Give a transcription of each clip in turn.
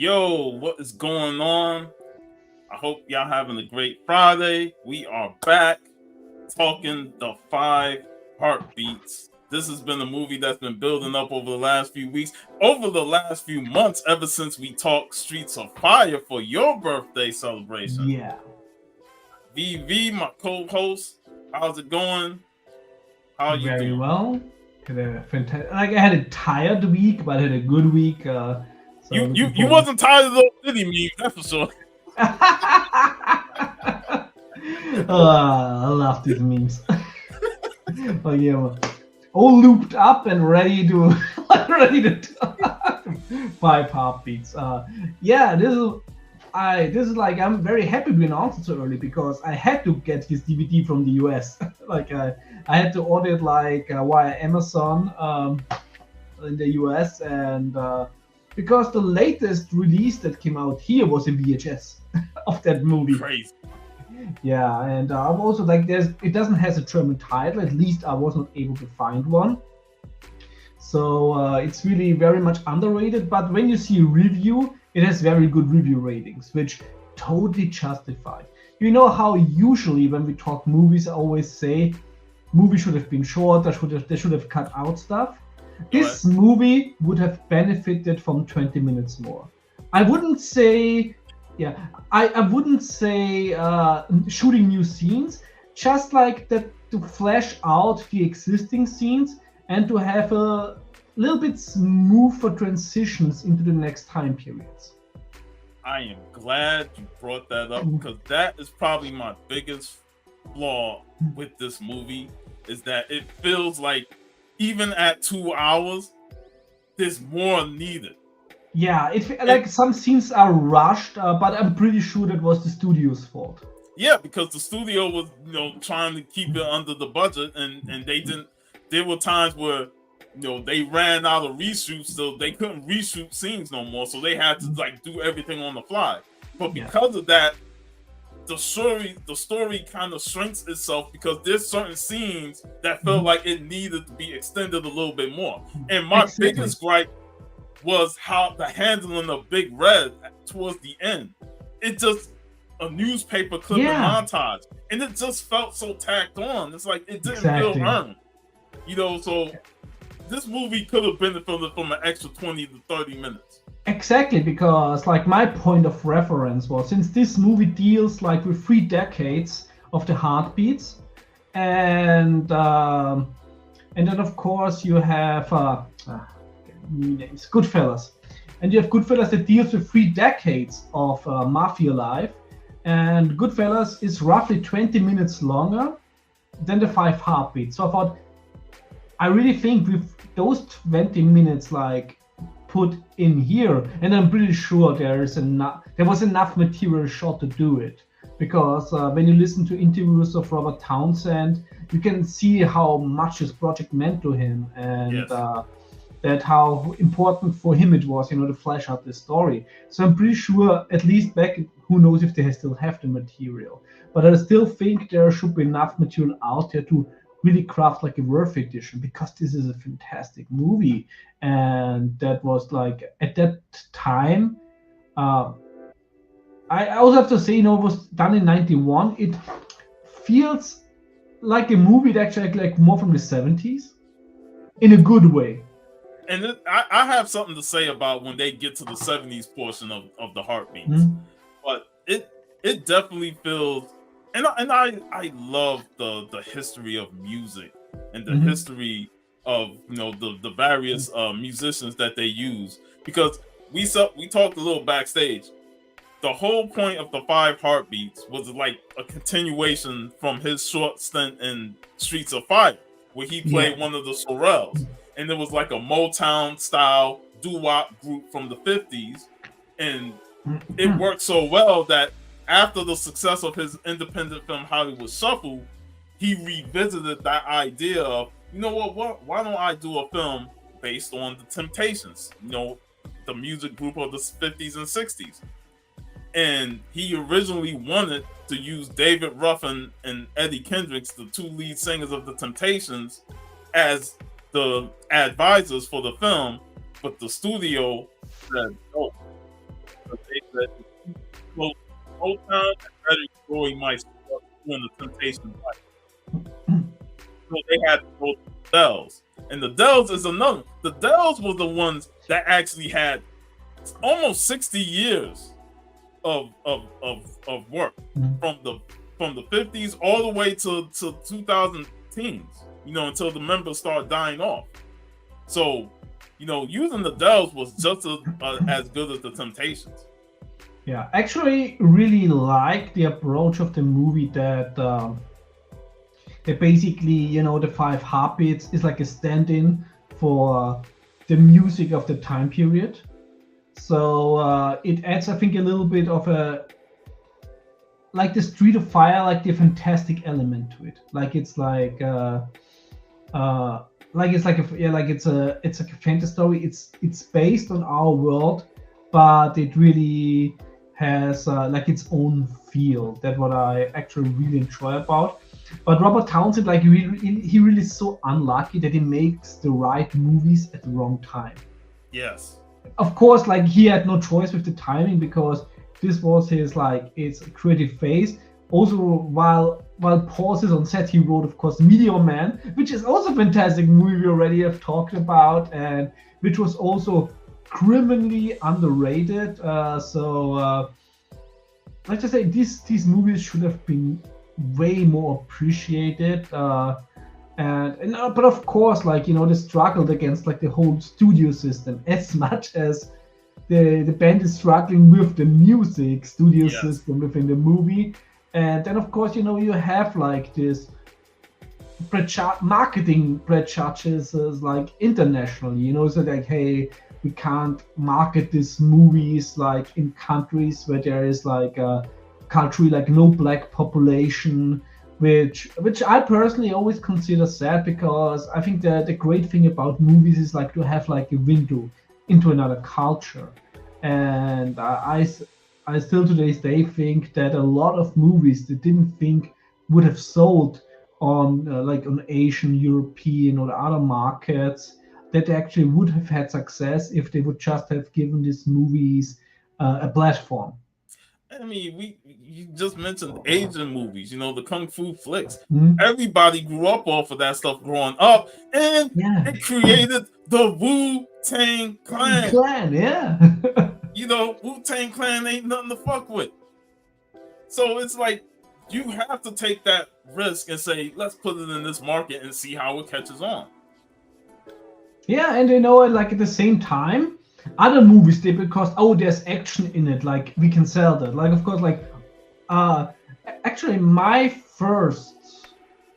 Yo, what is going on? I hope y'all having a great Friday. We are back talking the five heartbeats. This has been a movie that's been building up over the last few weeks, over the last few months, ever since we talked Streets of Fire for your birthday celebration. Yeah. VV, my co-host, how's it going? How are you Very doing? well. Had a fantastic. Like I had a tired week, but I had a good week. You wasn't tired of those city memes, that's for sure. I love these memes. Like yeah, all looped up and ready to five heartbeats. Yeah, this is like I'm very happy we announced it so early because I had to get his DVD from the US. Like I had to order it like via Amazon in the US, and because the latest release that came out here was in VHS of that movie. Crazy. Yeah, and I'm also like it doesn't have a German title. At least I was not able to find one. So it's really very much underrated. But when you see a review, it has very good review ratings, which totally justified. You know how usually when we talk movies, I always say movie should have been short. They should have cut out stuff. This movie would have benefited from 20 minutes more. I wouldn't say, yeah, I wouldn't say shooting new scenes, just like that to flesh out the existing scenes and to have a little bit smoother transitions into the next time periods. I am glad you brought that up because that is probably my biggest flaw with this movie is that it feels like even at 2 hours, there's more needed. Yeah, like some scenes are rushed, but I'm pretty sure that was the studio's fault. Yeah, because the studio was, trying to keep it under the budget, and they didn't. There were times where, they ran out of reshoots, so they couldn't reshoot scenes no more, so they had to like do everything on the fly. But because of that, the story kind of shrinks itself because there's certain scenes that felt like it needed to be extended a little bit more. And my biggest gripe was how the handling of Big Red towards the end. It just a newspaper clipping montage, and it just felt so tacked on. It's like it didn't feel earned. So this movie could have benefited from an extra 20 to 30 minutes. Exactly, because like my point of reference was since this movie deals like with 3 decades of the heartbeats, and then of course you have names Goodfellas, and you have Goodfellas that deals with 3 decades of mafia life, and Goodfellas is roughly 20 minutes longer than the 5 heartbeats. So I really think with those 20 minutes like put in here, and I'm pretty sure there was enough material shot to do it, because when you listen to interviews of Robert Townsend, you can see how much this project meant to him, and that how important for him it was, to flesh out the story. So I'm pretty sure, at least back, who knows if they still have the material, but I still think there should be enough material out there to really craft like a worthy edition, because this is a fantastic movie, and that was like at that time. I also have to say, it was done in '91. It feels like a movie that actually like more from the '70s, in a good way. And I have something to say about when they get to the '70s portion of the heartbeats, but it definitely feels. And I love the history of music and the history of the various musicians that they use, because we talked a little backstage. The whole point of the 5 heartbeats was like a continuation from his short stint in Streets of Fire, where he played one of the Sorrells, and it was like a Motown style doo-wop group from the 50s, and it worked so well that after the success of his independent film Hollywood Shuffle, he revisited that idea of, why don't I do a film based on the Temptations, the music group of the 50s and 60s. And he originally wanted to use David Ruffin and Eddie Kendricks, the 2 lead singers of the Temptations, as the advisors for the film, but the studio said no. because they said if you close the whole time, a better story might start doing the Temptation right. So they had to go to the Dells. And the Dells is another. The Dells were the ones that actually had almost 60 years of work from the 50s all the way to 2000 teens, until the members start dying off. So, using the Dells was just as good as the Temptations. Yeah, actually really like the approach of the movie that basically, the 5 heartbeats is like a stand-in for the music of the time period. So it adds, I think, a little bit of like the Street of Fire, like the fantastic element to it. Like it's like it's like a fantasy story. It's based on our world, but it really has like its own feel. That's what I actually really enjoy about. But Robert Townsend, like he really is so unlucky that he makes the right movies at the wrong time. Yes. Of course, like he had no choice with the timing because this was his its creative phase. Also, while Paul is on set, he wrote, of course, Meteor Man, which is also a fantastic movie we already have talked about, and which was also criminally underrated. Let's just say these movies should have been way more appreciated. But of course, they struggled against like the whole studio system as much as the band is struggling with the music studio system within the movie. And then of course, you have like this marketing prejudices like internationally, so like, hey, we can't market these movies like in countries where there is like a culturally like no black population, which I personally always consider sad, because I think that the great thing about movies is like to have like a window into another culture. And I still to this day think that a lot of movies that didn't think would have sold on on Asian, European or other markets, that actually would have had success if they would just have given these movies a platform. I mean, you just mentioned Asian movies, the kung fu flicks. Mm-hmm. Everybody grew up off of that stuff growing up, and it created the Wu-Tang Clan. Wu-Tang Clan ain't nothing to fuck with. So it's like you have to take that risk and say, let's put it in this market and see how it catches on. Yeah, and like at the same time, other movies did, because there's action in it, like we can sell that. Like of course, like actually my first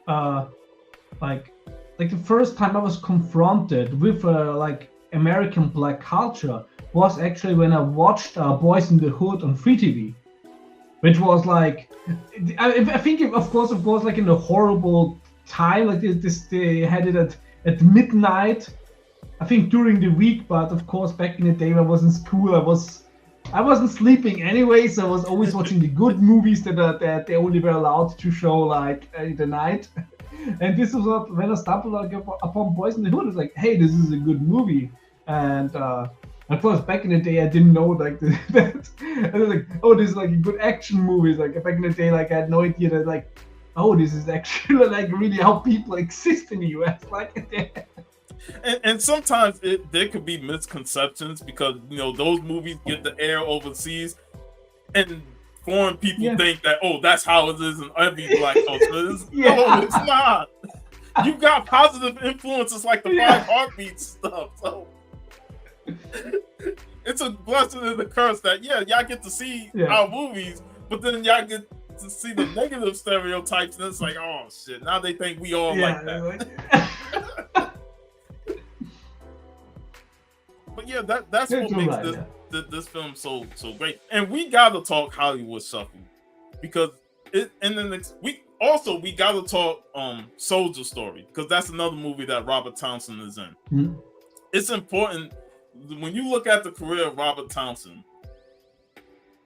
like the first time I was confronted with like American black culture was actually when I watched Boys in the Hood on Free TV, which was like I think of course like in a horrible time, like they had it at midnight, I think during the week, but of course back in the day when I was in school, I wasn't sleeping anyway, so I was always watching the good movies that they only were allowed to show like in the night. And this was what, when I stumbled upon Boys in the Hood, I was like, hey, this is a good movie. And of course back in the day I didn't know like that. I was like, this is like a good action movie. Like back in the day, like I had no idea that like, this is actually like really how people exist in the US. Like And sometimes there could be misconceptions, because those movies get the air overseas, and foreign people think that that's how it is in every black culture. No, it's not. You got positive influences like the 5 heartbeats stuff. So it's a blessing and a curse that y'all get to see our movies, but then y'all get to see the negative stereotypes, and it's like, oh shit, now they think we all like that. But yeah, that's what makes this film so great. And we gotta talk Hollywood Shuffle, because we gotta talk Soldier Story, because that's another movie that Robert Townsend is in. Mm-hmm. It's important when you look at the career of Robert Townsend,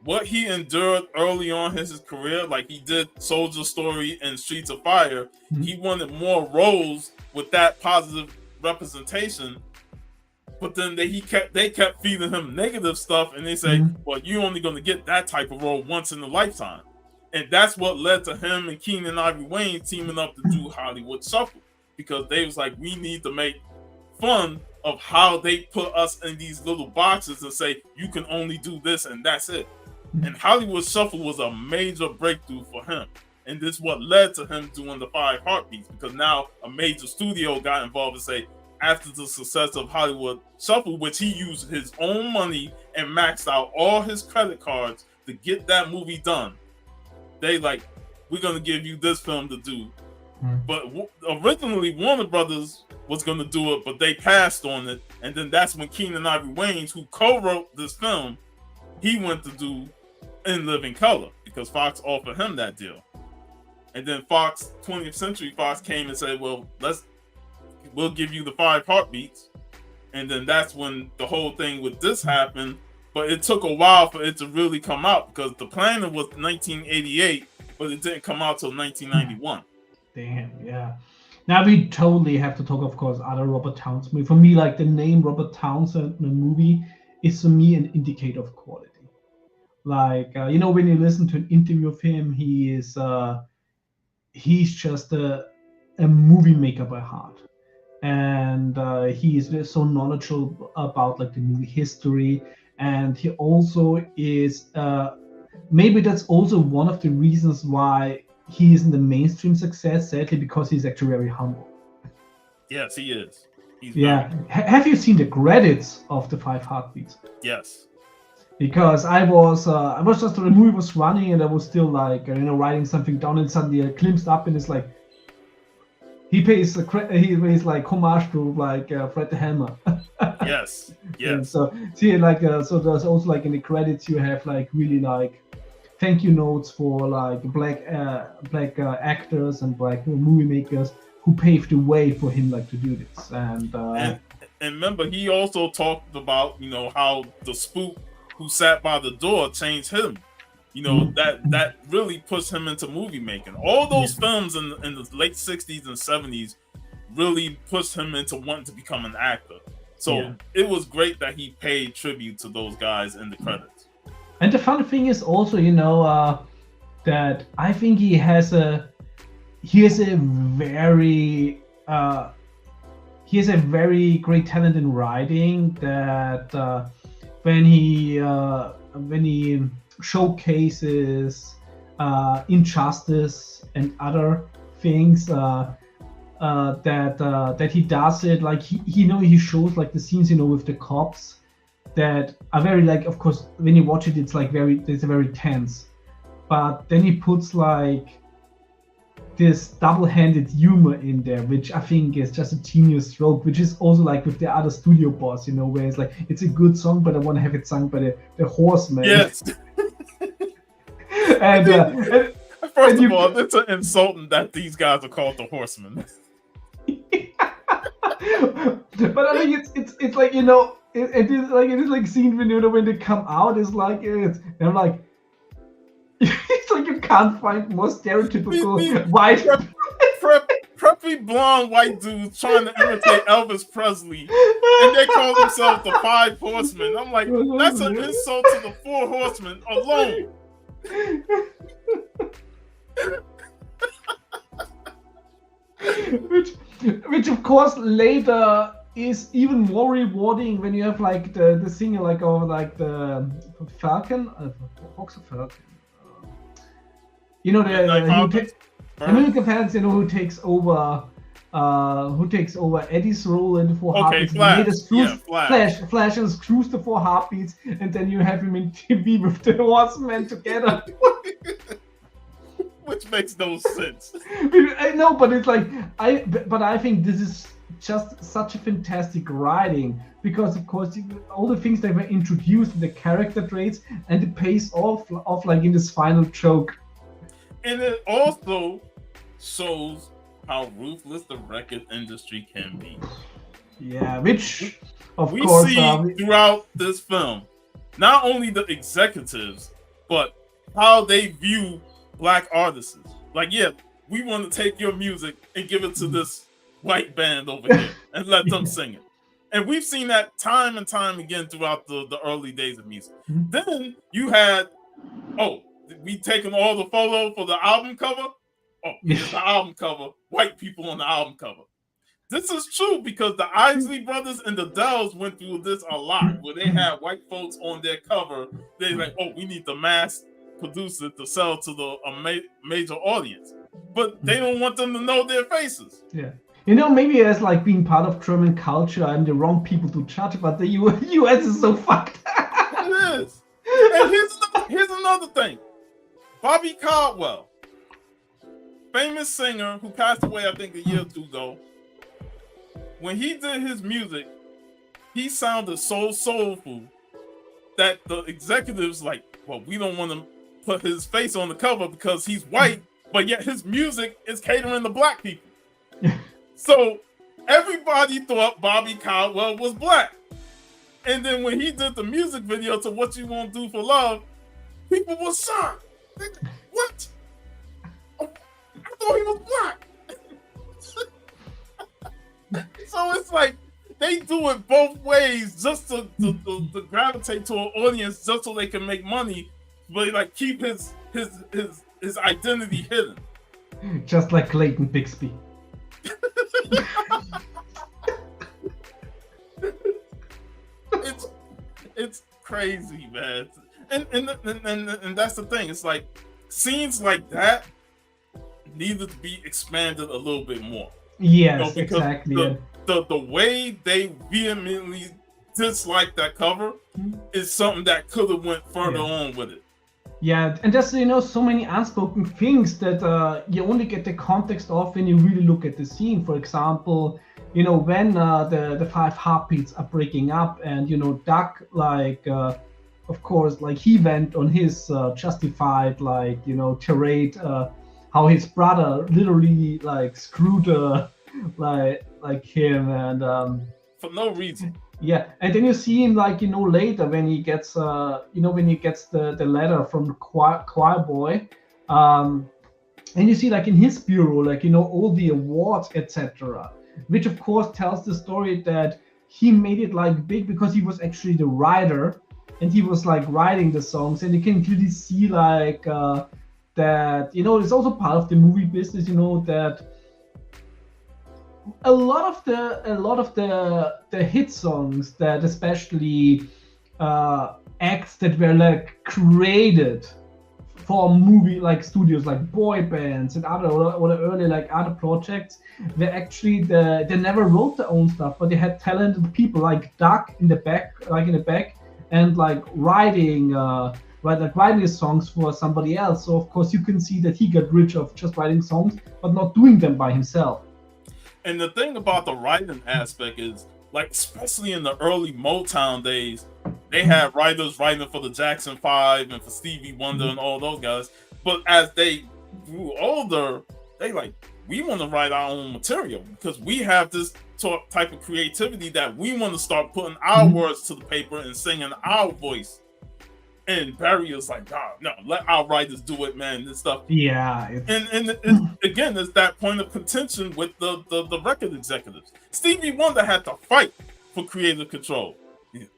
what he endured early on in his career, like he did Soldier Story and Streets of Fire. Mm-hmm. He wanted more roles with that positive representation. But then they kept feeding him negative stuff, and they say, well, you're only going to get that type of role once in a lifetime. And that's what led to him and Keenan Ivory Wayne teaming up to do Hollywood Shuffle, because they was like, we need to make fun of how they put us in these little boxes and say, you can only do this and that's it. And Hollywood Shuffle was a major breakthrough for him. And this is what led to him doing the 5 Heartbeats, because now a major studio got involved and say, after the success of Hollywood Shuffle, which he used his own money and maxed out all his credit cards to get that movie done, they like, we're going to give you this film to do. But originally Warner Brothers was going to do it, but they passed on it. And then that's when Keenan Ivory Wayans, who co-wrote this film, he went to do In Living Color, because Fox offered him that deal. And then 20th Century Fox came and said, well, we'll give you the 5 Heartbeats. And then that's when the whole thing with this happened. But it took a while for it to really come out, because the planning was 1988, but it didn't come out till 1991. Damn, yeah. Now we totally have to talk, of course, other Robert Townsend movie. For me, like the name Robert Townsend in a movie is for me an indicator of quality. Like, when you listen to an interview of him, he's just a movie maker by heart. And he is so knowledgeable about like the movie history. And he also is, maybe that's also one of the reasons why he isn't the mainstream success, sadly, because he's actually very humble. Yes, he is. Have you seen the credits of the 5 Heartbeats? Yes. Because I was just, the movie was running and I was still like, writing something down, and suddenly I glimpsed up and it's like, he pays like homage to like Fred the Hammer. Yes. And so see, like, so there's also like in the credits you have like really like thank you notes for like black actors and black movie makers who paved the way for him like to do this. And remember, he also talked about how the spook who sat by the door changed him. That really pushed him into movie making. All those films in the late 60s and 70s really pushed him into wanting to become an actor. So it was great that he paid tribute to those guys in the credits. And the fun thing is also, that I think he has a very great talent in writing. That when he showcases injustice and other things, that he does it like he shows like the scenes with the cops that are very like, of course when you watch it it's very tense, but then he puts like this double-handed humor in there, which I think is just a genius stroke, which is also like with the other studio boss, where it's like, it's a good song but I want to have it sung by the Horsemen. Yes. and first of all, it's insulting that these guys are called the Horsemen. But I think it's like, it is like scene when they come out, it's like they're like it's like you can't find more stereotypical white preppy blonde white dudes trying to imitate Elvis Presley, and they call themselves the 5 Horsemen. I'm like, that's an insult to the 4 Horsemen alone. which of course later is even more rewarding when you have like the singer like, or like the Falcon, Fox or Falcon, American fans, who takes over Eddie's role in the 4 Heartbeats. Flash and screws the 4 Heartbeats, and then you have him in TV with the Horsemen together. Which makes no sense. I know, but it's like I think this is just such a fantastic writing, because of course all the things that were introduced, the character traits, and it pays off like in this final joke. And it also shows how ruthless the record industry can be. Yeah, which of we course see throughout this film, not only the executives, but how they view black artists. Like, we want to take your music and give it to this white band over here and let them sing it. And we've seen that time and time again throughout the early days of music. Then you had, we taking all the photo for the album cover. Oh, here's the album cover. White people on the album cover. This is true because the Isley Brothers and the Dells went through this a lot, where they had white folks on their cover. They're like, we need the mass producer to sell to the major audience. But they don't want them to know their faces. Yeah. Maybe as like being part of German culture, I'm the wrong people to judge, but the US is so fucked. It is. And here's another thing. Bobby Caldwell, famous singer who passed away, I think, a year or two ago. When he did his music, he sounded so soulful that the executives like, we don't want to put his face on the cover because he's white, but yet his music is catering to black people. So everybody thought Bobby Caldwell was black. And then when he did the music video to What You Won't Do for Love, people were shocked. What? I thought he was black. So it's like they do it both ways just to gravitate to an audience, just so they can make money, but like keep his identity hidden. Just like Clayton Bixby. It's crazy, man. And that's the thing. It's like scenes like that needed to be expanded a little bit more. Yes, exactly. The way they vehemently dislike that cover is something that could have went further on with it. Yeah, and there's so many unspoken things that you only get the context of when you really look at the scene. For example, when the five heartbeats are breaking up, and Duck, like of course, like he went on his justified tirade, how his brother literally like screwed like him, and for no reason. Yeah, and then you see him like later when he gets the letter from the choir boy, and you see like in his bureau like all the awards, etc., which of course tells the story that he made it like big because he was actually the writer and he was like writing the songs, and you can clearly see like that it's also part of the movie business, that a lot of the hit songs that especially acts that were like created for movie like studios like boy bands and other early like other projects, they actually they never wrote their own stuff, but they had talented people like Doug in the back and like writing his songs for somebody else. So of course you can see that he got rich of just writing songs but not doing them by himself. And the thing about the writing aspect is, like, especially in the early Motown days, they had writers writing for the Jackson 5 and for Stevie Wonder and all those guys. But as they grew older, they like, we want to write our own material because we have this type of creativity that we want to start putting our words to the paper and singing our voice. And Barry is like, God, no, let our writers do it, man, this stuff. Yeah. And again, there's that point of contention with the record executives. Stevie Wonder had to fight for creative control.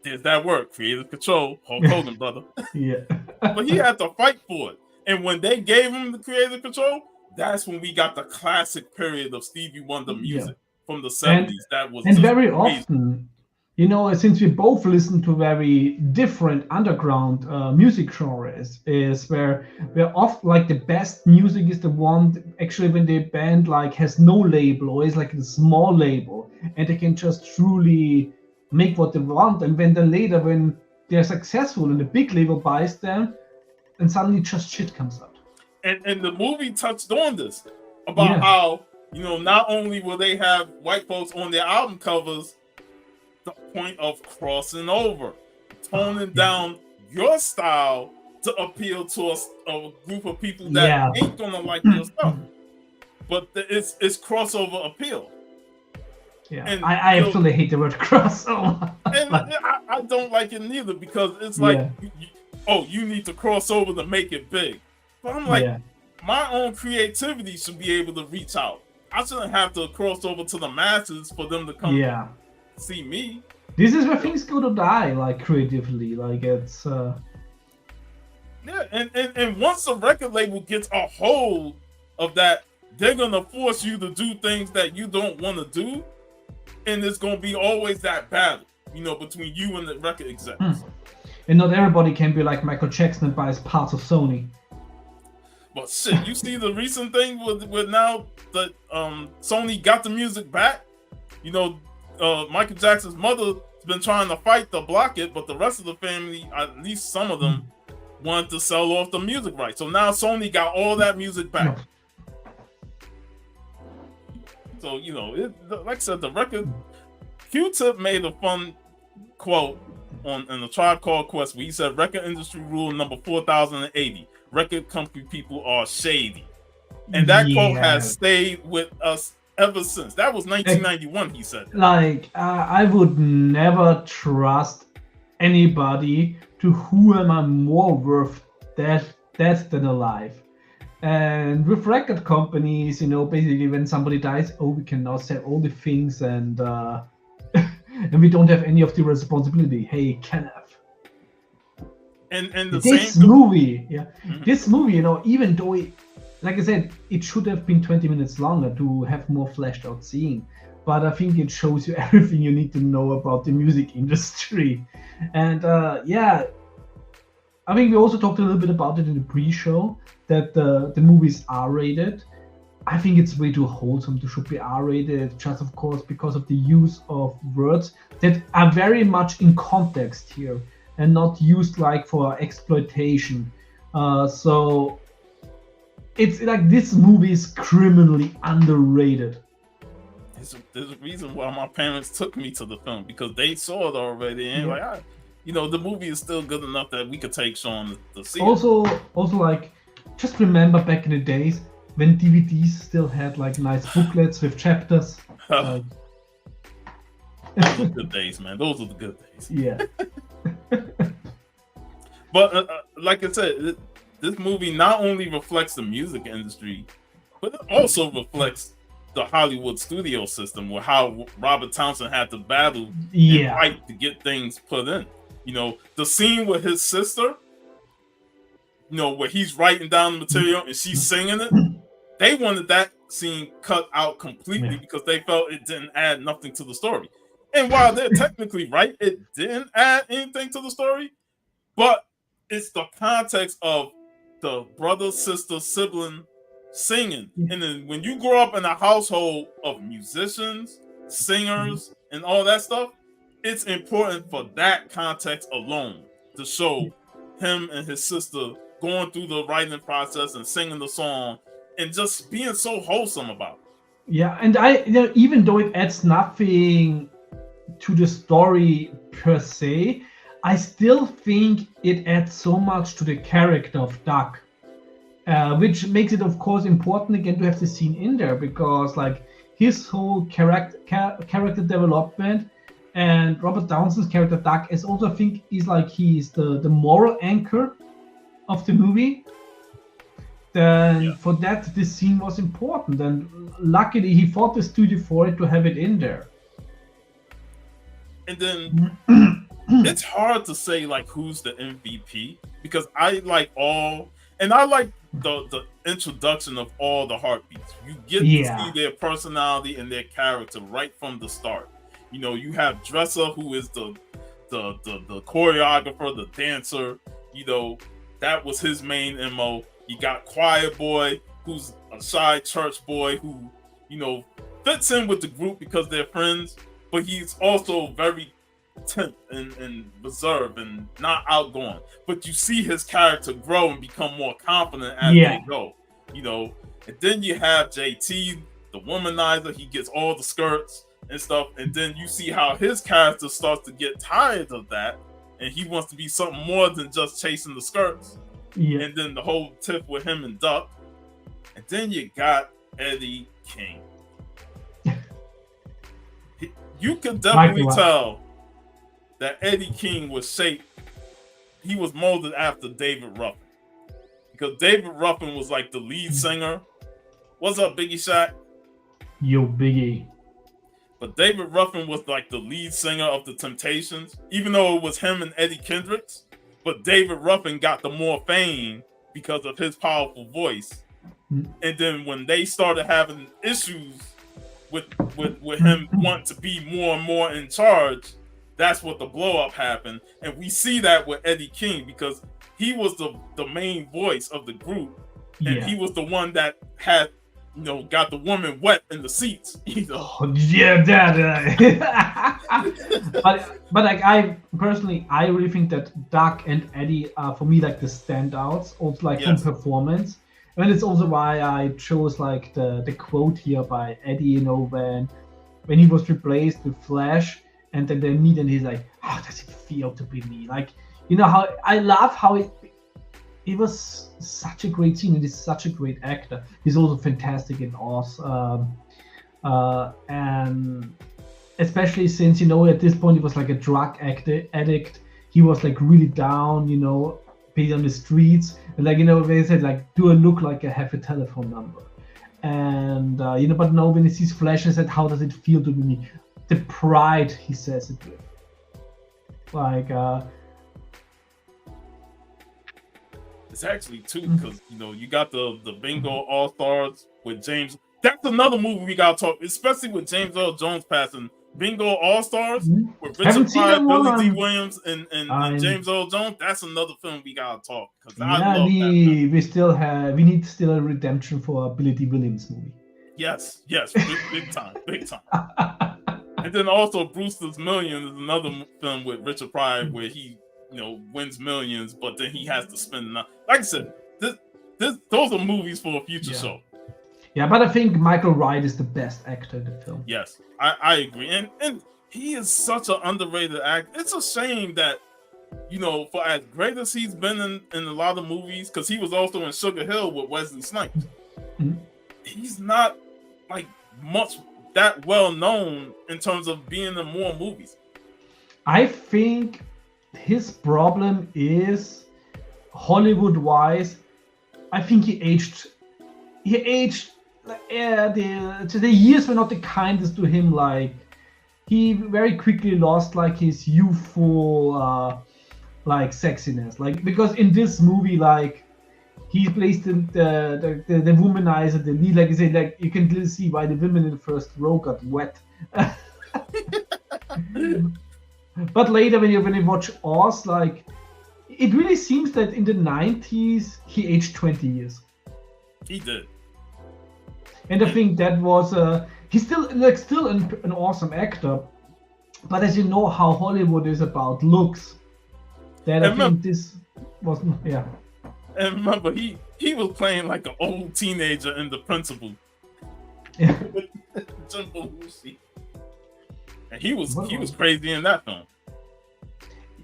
There's that word, creative control, Hulk Hogan, brother. Yeah. But he had to fight for it. And when they gave him the creative control, that's when we got the classic period of Stevie Wonder music from the 70s. That was and very often, since we both listen to very different underground music genres, is where often like the best music is the one actually when the band like has no label or is like a small label and they can just truly make what they want. And then later when they're successful and the big label buys them, and suddenly just shit comes out. And the movie touched on this about how not only will they have white folks on their album covers, the point of crossing over, toning down your style to appeal to a group of people that ain't gonna like your stuff. But it's crossover appeal. Yeah, and I absolutely hate the word crossover. And I don't like it neither because it's like, you need to cross over to make it big. But I'm like, my own creativity should be able to reach out. I shouldn't have to cross over to the masses for them to come see me. This is where things go to die, like creatively. Like it's Yeah, and once a record label gets a hold of that, they're gonna force you to do things that you don't want to do, and it's gonna be always that battle, between you and the record execs. And not everybody can be like Michael Jackson and buys parts of Sony. But shit, you see the recent thing with now that Sony got the music back. Michael Jackson's mother's been trying to fight to block it, but the rest of the family, at least some of them, wanted to sell off the music rights. So now Sony got all that music back. So, like I said, the record, Q-Tip made a fun quote in the Tribe Called Quest where he said, record industry rule number 4080, record company people are shady. And that quote has stayed with us ever since. That was 1991, he said. Like, I would never trust anybody to whom I'm more worth dead than alive. And with record companies, basically when somebody dies, we can now sell all the things and and we don't have any of the responsibility. Hey, Kenneth. And this movie, this movie, even though like I said, it should have been 20 minutes longer to have more fleshed out scene. But I think it shows you everything you need to know about the music industry. And I think we also talked a little bit about it in the pre-show, that the movies are R-rated. I think it's way too wholesome to should be R-rated, just of course because of the use of words that are very much in context here and not used like for exploitation. So it's like this movie is criminally underrated. There's a reason why my parents took me to the film, because they saw it already and the movie is still good enough that we could take Sean to see it. Also like, just remember back in the days when DVDs still had like nice booklets with chapters. Those are the good days, man. Those are the good days. Yeah. But like I said, this movie not only reflects the music industry, but it also reflects the Hollywood studio system, with how Robert Townsend had to battle and fight to get things put in. The scene with his sister, where he's writing down the material and she's singing it, they wanted that scene cut out completely because they felt it didn't add nothing to the story. And while they're technically right, it didn't add anything to the story, but it's the context of the brother, sister, sibling singing. And then when you grow up in a household of musicians, singers, and all that stuff, it's important for that context alone to show him and his sister going through the writing process and singing the song and just being so wholesome about it. Yeah, and even though it adds nothing to the story per se, I still think it adds so much to the character of Doug, which makes it, of course, important again to have the scene in there, because like his whole character development and Robert Townsend's character Doug is also, I think, he's the moral anchor of the movie. Then for that, this scene was important, and luckily he fought the studio for it to have it in there. And then it's hard to say like who's the MVP, because I like the introduction of all the heartbeats. You get to see their personality and their character right from the start. You have Dresser, who is the choreographer, the dancer. That was his main MO. You got Choir Boy, who's a shy church boy who, fits in with the group because they're friends, but he's also very tense and reserved and not outgoing. But you see his character grow and become more confident as they go. And then you have JT, the womanizer. He gets all the skirts and stuff, and then you see how his character starts to get tired of that, and he wants to be something more than just chasing the skirts. And then the whole tip with him and Duck. And then you got Eddie King. You can definitely tell that Eddie King was shaped. He was molded after David Ruffin, because David Ruffin was like the lead singer. What's up, Biggie Shaq? Yo, Biggie. But David Ruffin was like the lead singer of the Temptations, even though it was him and Eddie Kendricks. But David Ruffin got the more fame because of his powerful voice. And then when they started having issues with him wanting to be more and more in charge, that's what the blow up happened. And we see that with Eddie King because he was the main voice of the group, and he was the one that had, got the woman wet in the seats. Yeah, that. but like I personally, I really think that Doug and Eddie are for me like the standouts, also like from performance. And it's also why I chose like the quote here by Eddie, when he was replaced with Flash, and then they meet and he's like, "How does it feel to be me?" Like, how I love how it was such a great scene, and he's such a great actor. He's also fantastic in Oz, and especially since at this point he was like a drug addict. He was like really down, paid on the streets, and like they said like, "Do I look like I have a telephone number?" And but now when he sees Flash, he said, "How does it feel to be me?" The pride he says it with, like it's actually too, because you got the Bingo All Stars with James. That's another movie we gotta talk, especially with James Earl Jones passing. Bingo All Stars with Richard Pryor, Billy D. Williams, and James Earl Jones. That's another film we gotta talk, because I love that. We need still a redemption for a Billy D. Williams movie. Yes, big time. And then also Brewster's Millions is another film with Richard Pryor where he wins millions, but then he has to spend. Like I said, those are movies for a future show. Yeah, but I think Michael Wright is the best actor in the film. Yes, I agree. And he is such an underrated actor. It's a shame that, for as great as he's been in a lot of movies, because he was also in Sugar Hill with Wesley Snipes, he's not like much that well known in terms of being in more movies. I think his problem is Hollywood-wise. I think he aged. The years were not the kindest to him. Like, he very quickly lost like his youthful like sexiness. Like, because in this movie, like, he plays the womanizer, the lead. Like I said, like you can clearly see why the women in the first row got wet. But later, when you watch Oz, like, it really seems that in the 90s he aged 20 years. He did. And I think that was he's still an awesome actor, but as you know how Hollywood is about looks, that I think this was And remember, he was playing like an old teenager in The Principal. Yeah. With Jim Belushi. And he was crazy in that film.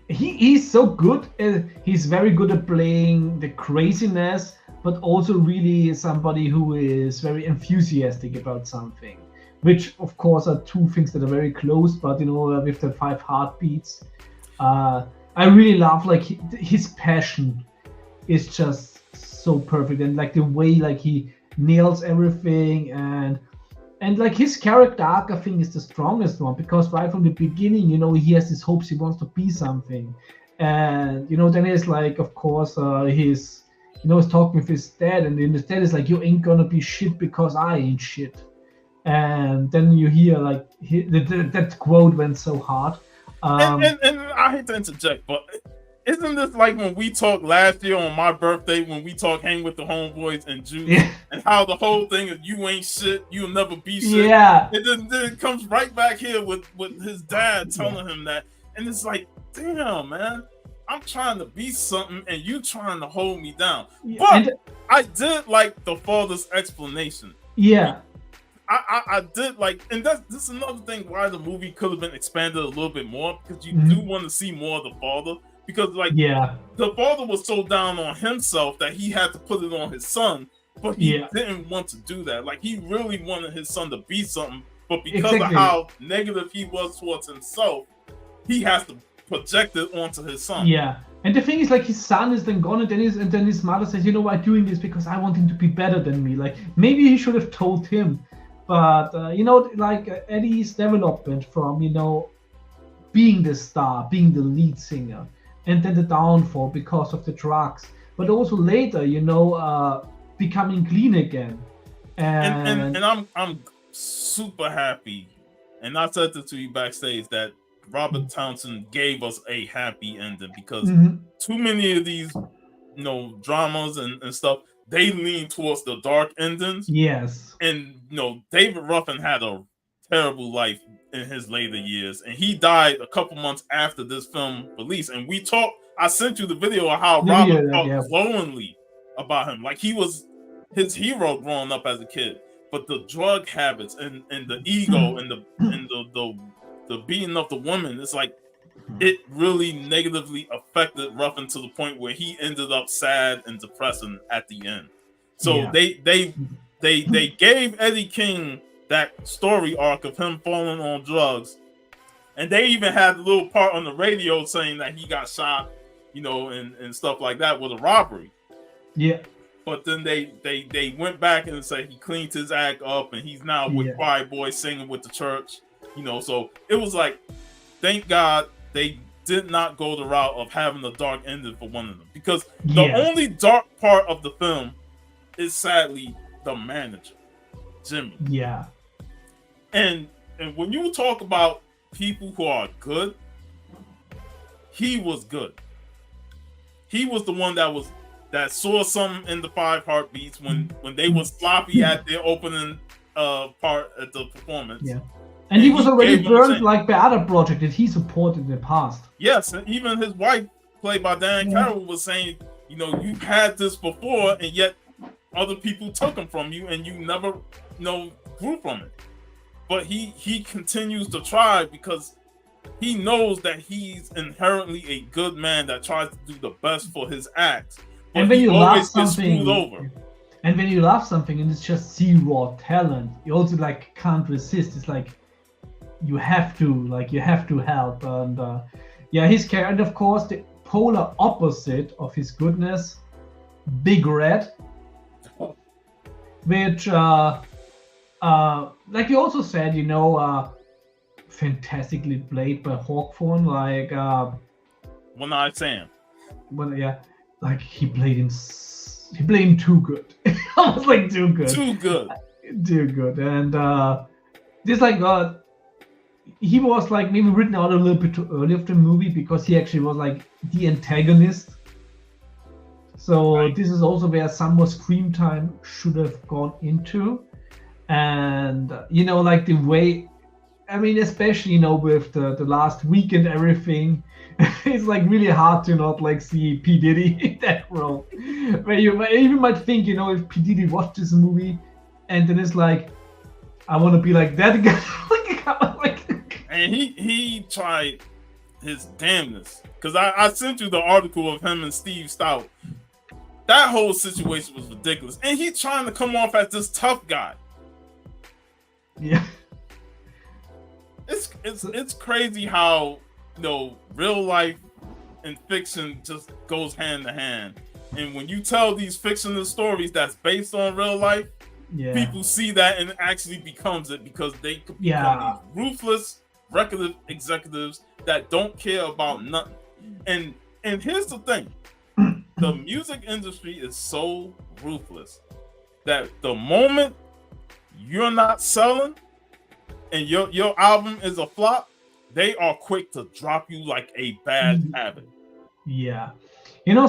He's so good. He's very good at playing the craziness, but also really somebody who is very enthusiastic about something, which of course are two things that are very close, but with the 5 heartbeats, I really love like his passion is just so perfect, and like the way like he nails everything, and like his character arc I think is the strongest one, because right from the beginning, he has these hopes, he wants to be something, and then he's like, of course, he's he's talking with his dad, and then his dad is like, "You ain't gonna be shit because I ain't shit." And then you hear like that quote went so hard. And I hate to interject, but isn't this like when we talked last year on my birthday, when we talked Hang with the Homeboys and Juice, and how the whole thing is you ain't shit, you'll never be shit. Yeah. And then it comes right back here with his dad telling him that, and it's like, damn, man. I'm trying to be something and you trying to hold me down. But I did like the father's explanation. Yeah. I did like, and this is another thing why the movie could have been expanded a little bit more, because you do want to see more of the father. Because like the father was so down on himself that he had to put it on his son, but he didn't want to do that. Like, he really wanted his son to be something, but because of how negative he was towards himself, he has to project it onto his son. Yeah. And the thing is, like, his son is then gone, and then his mother says, I'm doing this because I want him to be better than me. Like, maybe he should have told him, But like Eddie's development from being the star, being the lead singer, and then the downfall because of the drugs, but also later, becoming clean again. And I'm super happy, and I said this to you backstage, that Robert Townsend gave us a happy ending, because too many of these dramas and stuff, they lean towards the dark endings. Yes. And David Ruffin had a terrible life in his later years, and he died a couple months after this film released. And I sent you the video of how Robert talked glowingly about him, like he was his hero growing up as a kid. But the drug habits and the ego and the beating of the woman, it's like it really negatively affected Ruffin to the point where he ended up sad and depressing at the end. So they gave Eddie King that story arc of him falling on drugs, and they even had a little part on the radio saying that he got shot, and stuff like that with a robbery. Yeah. But then they went back and said he cleaned his act up, and he's now with Choir Boy singing with the church. So it was like, thank God they did not go the route of having a dark ending for one of them, because the only dark part of the film is sadly the manager, Jimmy. Yeah. And when you talk about people who are good, he was good. He was the one that saw something in the Five Heartbeats when they were sloppy at their opening part at the performance. Yeah. And he was already burned like by other projects that he supported in the past. Yes, and even his wife, played by Diane Carroll, was saying, you've had this before, and yet other people took them from you, and you never, grew from it. But he continues to try because he knows that he's inherently a good man that tries to do the best for his acts. But and when you love something, over. And when you love something and it's just raw talent, you also can't resist. It's like you have to help. And his character, and of course the polar opposite of his goodness, Big Red, which like you also said, fantastically played by Hawthorne, One-Eyed Sam. Like he played him too good. Almost like too good. Too good. And this he was maybe written out a little bit too early of the movie, because he actually was the antagonist. So this is also where some more screen time should have gone into. And the way, especially with the last week and everything, it's really hard to not see P. Diddy in that role. Where you even might think, if P. Diddy watched this movie and then it's I want to be like that guy. And he tried his damnness, because I sent you the article of him and Steve Stout. That whole situation was ridiculous, and he's trying to come off as this tough guy. Yeah, it's crazy how real life and fiction just goes hand to hand. And when you tell these fictional stories that's based on real life, people see that and it actually becomes it, because they could become these ruthless record executives that don't care about nothing. And here's the thing. The music industry is so ruthless that the moment you're not selling and your album is a flop, they are quick to drop you like a bad habit. Yeah.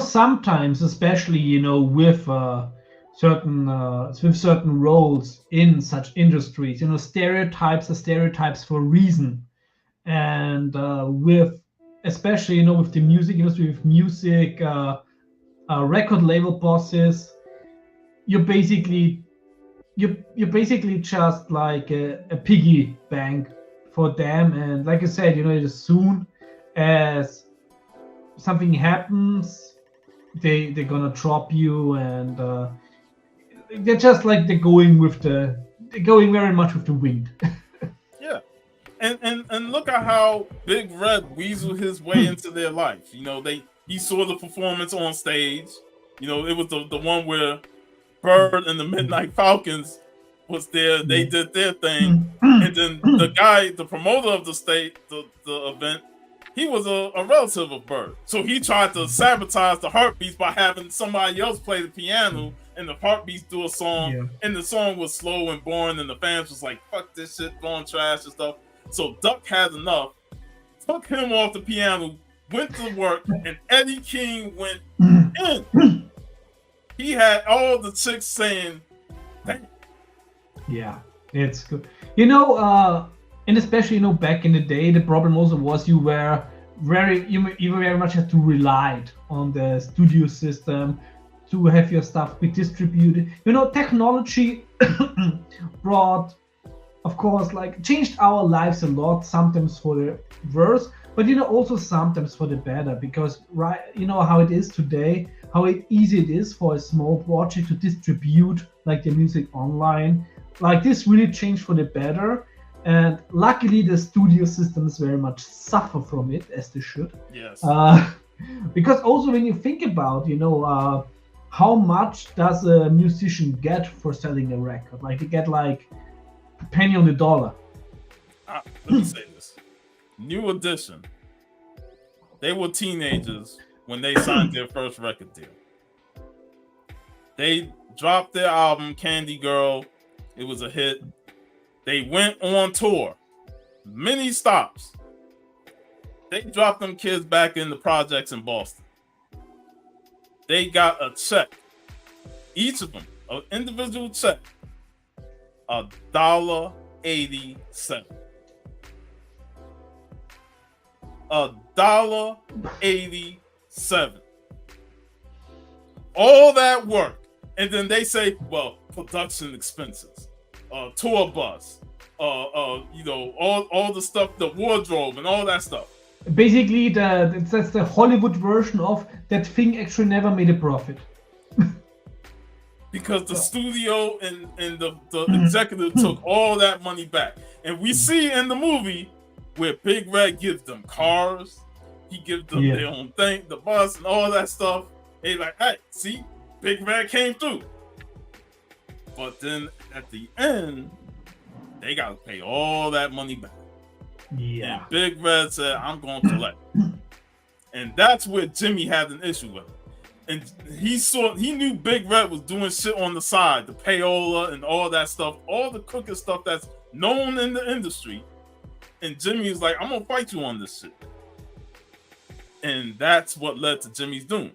Sometimes, especially, with certain roles in such industries, stereotypes are stereotypes for a reason. And especially, with the music industry, with music, record label bosses, you're basically just like a piggy bank for them. And like I said, as soon as something happens, they're gonna drop you, and they're just they're going very much with the wind. Yeah, and look at how Big Red weaseled his way into their life. He saw the performance on stage. It was the one where Bird and the Midnight Falcons was there. They did their thing, and then the promoter of the event, he was a relative of Bird, so he tried to sabotage the Heartbeats by having somebody else play the piano, and the Heartbeats do a song, and the song was slow and boring, and the fans was like, "Fuck this shit, going trash and stuff." So Duck had enough, took him off the piano, went to work, and Eddie King went in. He had all the chicks saying, "Damn." Yeah, it's good. And especially back in the day, the problem also was you very much had to rely on the studio system to have your stuff be distributed. Technology brought, of course, changed our lives a lot, sometimes for the worse, but also sometimes for the better, because how it is today, how easy it is for a small project to distribute the music online. This really changed for the better, and luckily the studio systems very much suffer from it, as they should. Yes. Because also when you think about how much does a musician get for selling a record? They get a penny on the dollar. Let me say this. New Edition. They were teenagers when they signed their first record deal. They dropped their album Candy Girl. It was a hit. They went on tour. Many stops. They dropped them kids back in the projects in Boston. They got a check. Each of them, an individual check, $1.87. $1.87. All that work. And then they say, well, production expenses, tour bus, all the stuff, the wardrobe and all that stuff. Basically, that's the Hollywood version of that thing actually never made a profit. Because the studio and the executive took all that money back. And we see in the movie where Big Red gives them cars, he gives them their own thing, the bus and all that stuff. They like, hey, see, Big Red came through. But then at the end, they got to pay all that money back. Yeah. And Big Red said, I'm going to collect. And that's where Jimmy had an issue with it. And he knew Big Red was doing shit on the side, the payola and all that stuff, all the crooked stuff that's known in the industry. And Jimmy was like, I'm going to fight you on this shit. And that's what led to Jimmy's doom.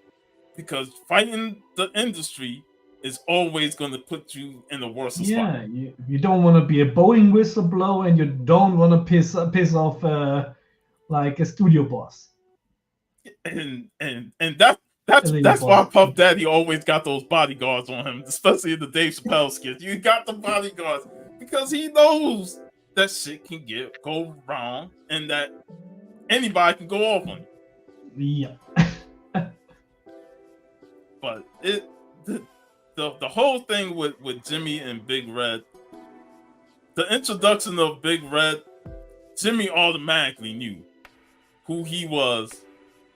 Because fighting the industry is always going to put you in the worst spot. Yeah, you don't want to be a Boeing whistleblower, and you don't want to piss off a studio boss. And that's why Puff Daddy always got those bodyguards on him, especially in the Dave Chappelle skit. You got the bodyguards because he knows that shit can go wrong and that anybody can go off on you. Yeah. But the whole thing with Jimmy and Big Red, the introduction of Big Red, Jimmy automatically knew who he was,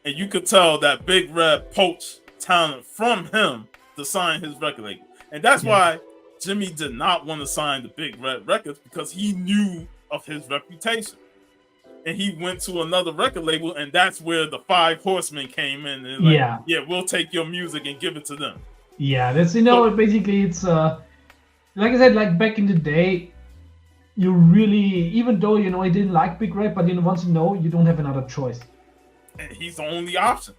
and you could tell that Big Red poached talent from him to sign his record label. And that's why Jimmy did not want to sign the Big Red Records, because he knew of his reputation. And he went to another record label, and that's where the Five Horsemen came in. And we'll take your music and give it to them. Yeah, that's basically it's like I said, back in the day, you really, even though I didn't like Big Red, but once you don't have another choice. And he's the only option.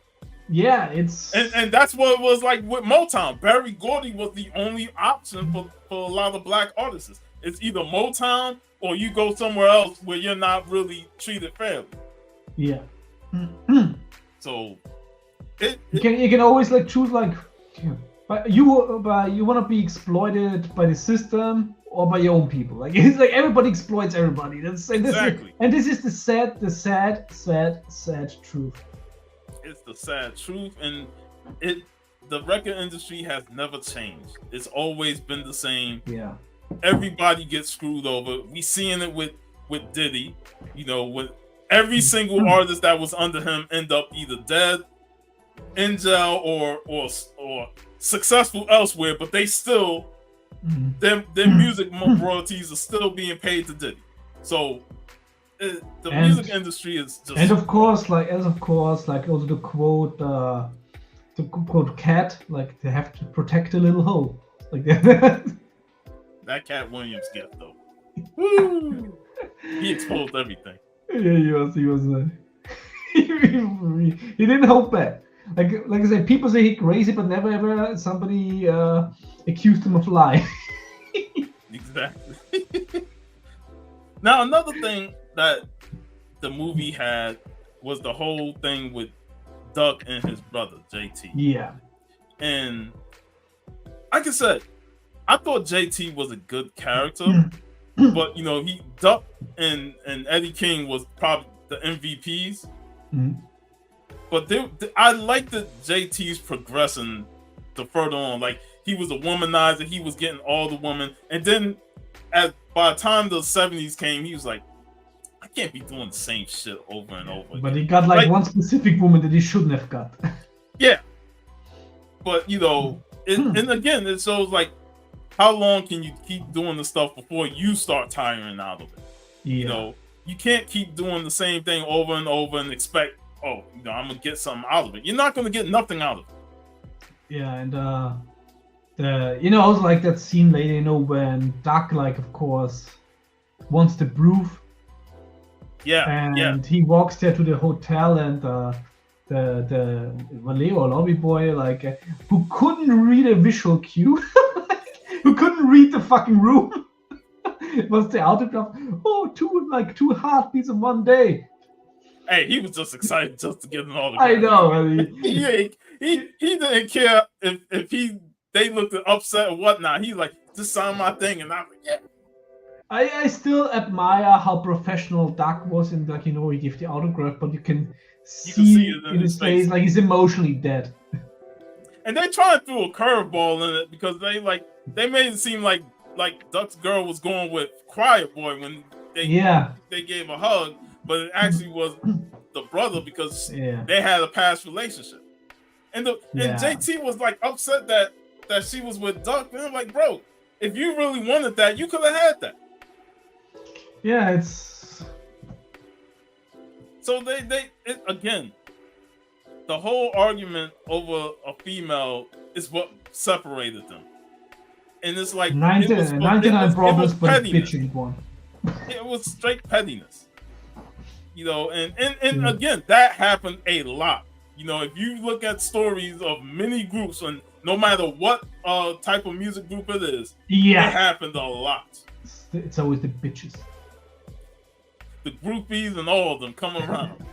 Yeah, it's and that's what it was like with Motown. Berry Gordy was the only option for a lot of black artists. It's either Motown or you go somewhere else where you're not really treated fairly. Yeah. So you can always choose but you want to be exploited by the system or by your own people. It's everybody exploits everybody. Exactly. This is the sad truth. It's the sad truth, and the record industry has never changed. It's always been the same. Yeah. Everybody gets screwed over. We seeing it with Diddy. With every single artist that was under him end up either dead, in jail, or successful elsewhere, but they still their music royalties are still being paid to Diddy. So the music industry is just. And of course, like also to quote Cat, like they have to protect a little hoe, like that. That Cat Williams gift though. Woo! He exposed everything. Yeah, he was. He didn't hold back. Like I said, people say he's crazy, but never ever somebody accused him of lying. Exactly. Now another thing that the movie had was the whole thing with Duck and his brother JT. Yeah. And like I said, I thought JT was a good character, but you know, Duck and Eddie King was probably the MVPs. But I like that JT's progressing the further on. Like he was a womanizer, he was getting all the women, and then by the time the 70s came, he was like, I can't be doing the same shit over and over again. But he got like one specific woman that he shouldn't have got. Yeah. But you know, and again, it shows like how long can you keep doing the stuff before you start tiring out of it? Yeah. You know, you can't keep doing the same thing over and over and expect, oh, you know, I'm gonna get something out of it. You're not gonna get nothing out of it. Yeah, and you know, also like that scene later, you know, when Duck, like, of course, wants the proof. Yeah. And he walks there to the hotel, and the Vallejo or lobby boy, like, who couldn't read a visual cue, who couldn't read the fucking room. It was the autograph. Oh, two heartbeats in one day. Hey, he was just excited just to get an autograph. I know. I mean, he didn't care if they looked upset or whatnot. He's like, just sign my thing, and I'm like, yeah. I still admire how professional Duck was, and like, you know, he gave the autograph, but you can see it in his face like he's emotionally dead. And they tried to throw a curveball in it because they made it seem like Duck's girl was going with Quiet Boy when they gave a hug, but it actually was the brother because they had a past relationship. And JT was like upset that she was with Duck, and I'm like, bro, if you really wanted that, you could have had that. Yeah, it's so again, the whole argument over a female is what separated them. And it's like 99 problems, but bitching one. It was straight pettiness. You know, and again, that happened a lot. You know, if you look at stories of many groups, and no matter what type of music group it is, it happened a lot. It's always the bitches. The groupies and all of them come around.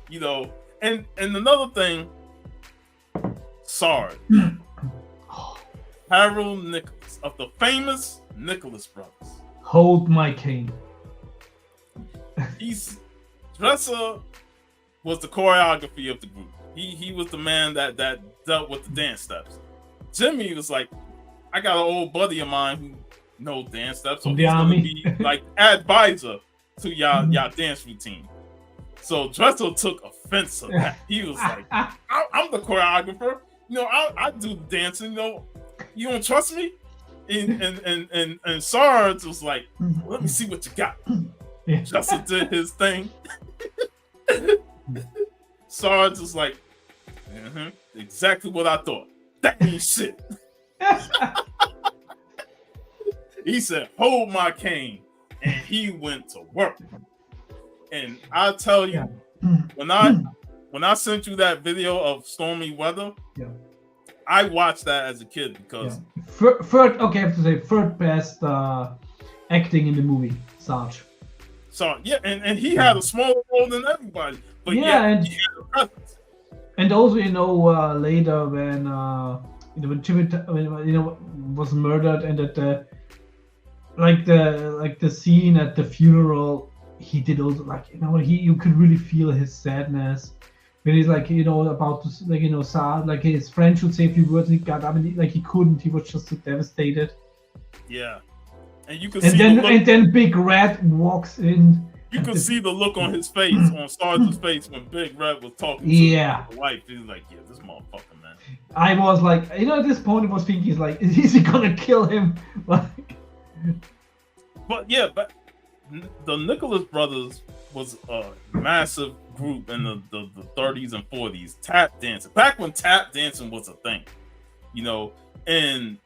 You know, and another thing, Sarge. Harold Nicholas of the famous Nicholas Brothers. Hold my cane. Dresser was the choreography of the group. He was the man that dealt with the dance steps. Jimmy was like, I got an old buddy of mine who knows dance steps, so he's gonna be like advisor to y'all dance routine. So Dresser took offense to that. He was like, I'm the choreographer. You know, I do the dancing. You know, you don't trust me? And Sarge was like, let me see what you got. Dresser did his thing. Sarge was like, exactly what I thought. That means shit. He said, hold my cane. And he went to work. And I tell you, when I sent you that video of stormy weather, I watched that as a kid because third best acting in the movie, Sarge. So and he had a smaller role than everybody, but and he had a presence. And also, you know, later when when Jimmy was murdered, and at the scene at the funeral, he did also, like, you know, you could really feel his sadness when he's like, you know, about to, like, you know, sad, like his friend should say a few words, and he got up, and he couldn't. He was just so devastated. Yeah, and you could and then Big Red walks in. You could see the look on his face, on Sarge's face, when Big Red was talking to his wife. He was like, "Yeah, this motherfucker, man." I was like, at this point, I was thinking, like, is he gonna kill him? Like, but the Nicholas brothers was a massive group in the 30s and 40s. Tap dancing, back when tap dancing was a thing, and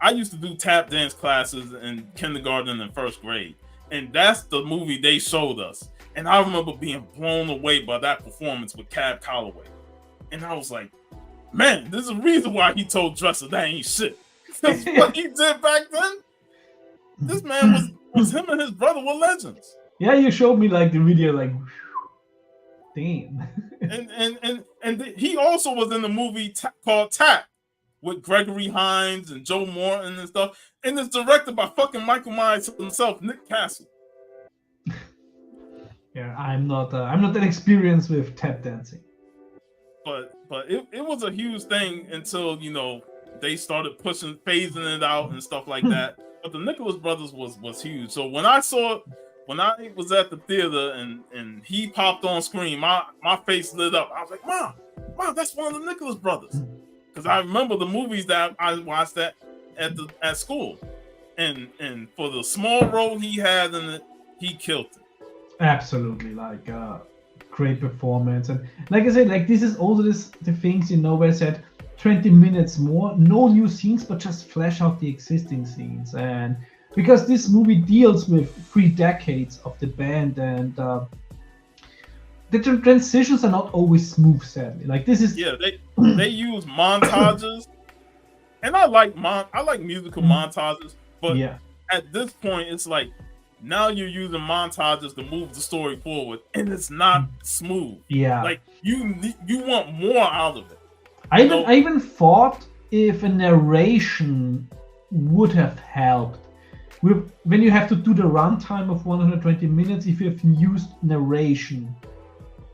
I used to do tap dance classes in kindergarten and first grade, and that's the movie they showed us. And I remember being blown away by that performance with Cab Calloway, and I was like, man, there's a reason why he told Dresser that ain't shit. That's what he did back then. This man was him and his brother were legends. Yeah, you showed me like the video, like, damn. and he also was in the movie called Tap with Gregory Hines and Joe Morton and stuff, and it's directed by fucking Michael Myers himself, Nick Castle. Yeah, I'm not that experienced with tap dancing. But it was a huge thing until they started phasing it out and stuff like that. But the Nicholas brothers was huge. So when I was at the theater and he popped on screen, my face lit up. I was like, Mom, that's one of the Nicholas brothers. Because I remember the movies that I watched at school. And for the small role he had in it, he killed it. Absolutely, like great performance. And like I said, like this is also the things where I said 20 minutes more, no new scenes, but just flesh out the existing scenes. And because this movie deals with 3 decades of the band, and the transitions are not always smooth, sadly. Like this is they use montages, and I like musical montages, but at this point it's like now you're using montages to move the story forward, and it's not smooth. Yeah, like you want more out of it. I even thought if a narration would have helped. When you have to do the runtime of 120 minutes, if you have used narration.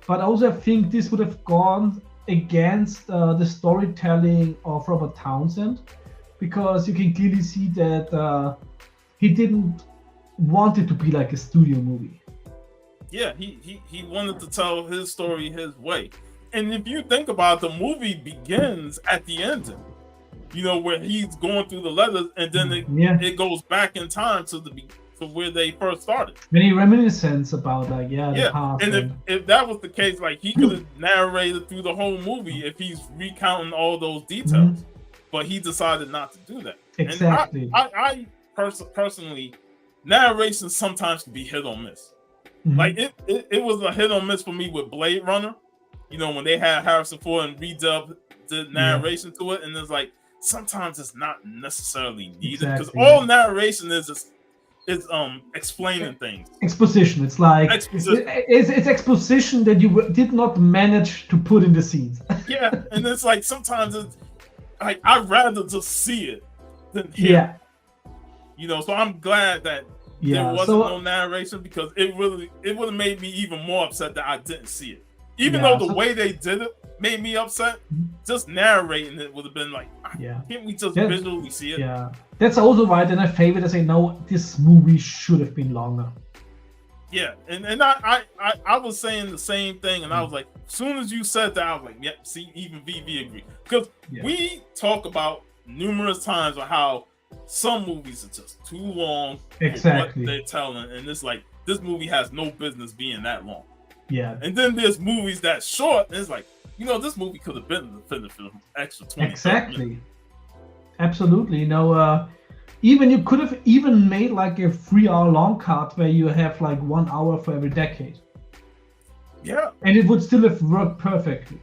But also I think this would have gone against the storytelling of Robert Townsend, because you can clearly see that he didn't want it to be like a studio movie. Yeah, he wanted to tell his story his way. And if you think about it, the movie begins at the ending, where he's going through the letters, and then it goes back in time to where they first started. Many reminiscence about the past. And if that was the case, like he could have narrated through the whole movie if he's recounting all those details, but he decided not to do that. Exactly. And I personally, narration sometimes can be hit or miss. Like it was a hit or miss for me with Blade Runner. When they had Harrison Ford and redubbed the narration to it, and it's like sometimes it's not necessarily needed, because all narration is explaining things. Exposition. It's like it's exposition that you did not manage to put in the scenes. Yeah, and it's like sometimes it's like I'd rather just see it than hear it. So I'm glad that there wasn't no narration, because it would have made me even more upset that I didn't see it. Even though the way they did it made me upset, just narrating it would have been like, can't we just visually see it? Yeah, that's also why then I favor. I say no, this movie should have been longer. Yeah, and I was saying the same thing, and I was like, as soon as you said that, I was like, yep, see, even VV agreed, because we talk about numerous times on how some movies are just too long for what they're telling, and it's like this movie has no business being that long. Yeah, and then there's movies that's short, and it's like, this movie could have been finished for an extra 20 Exactly. Absolutely. Even you could have even made like a 3-hour long cut where you have like 1 hour for every decade. Yeah. And it would still have worked perfectly.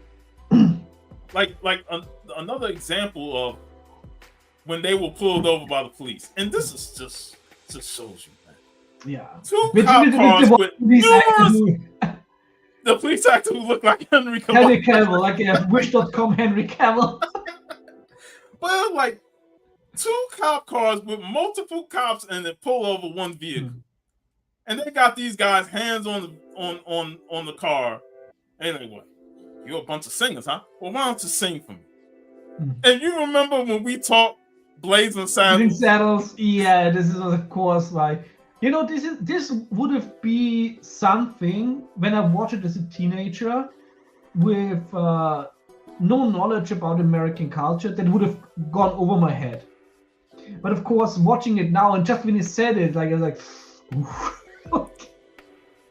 Another example of when they were pulled over by the police, and this is just shows you, man. Yeah. 2 cop cars with numerous. The police actor who looked like Henry Cavill. Henry Cavill, like a Wish.com Henry Cavill. Well, like 2 cop cars with multiple cops and they pull over one vehicle, and they got these guys hands on the car, and they like, "You're a bunch of singers, huh? Well, why don't you sing for me?" And you remember when we talked Blazing Saddles? Blazing Saddles, yeah. This is of course like. This would have been something when I watched it as a teenager with no knowledge about American culture, that would have gone over my head. But of course, watching it now, and just when he said it, like I was like,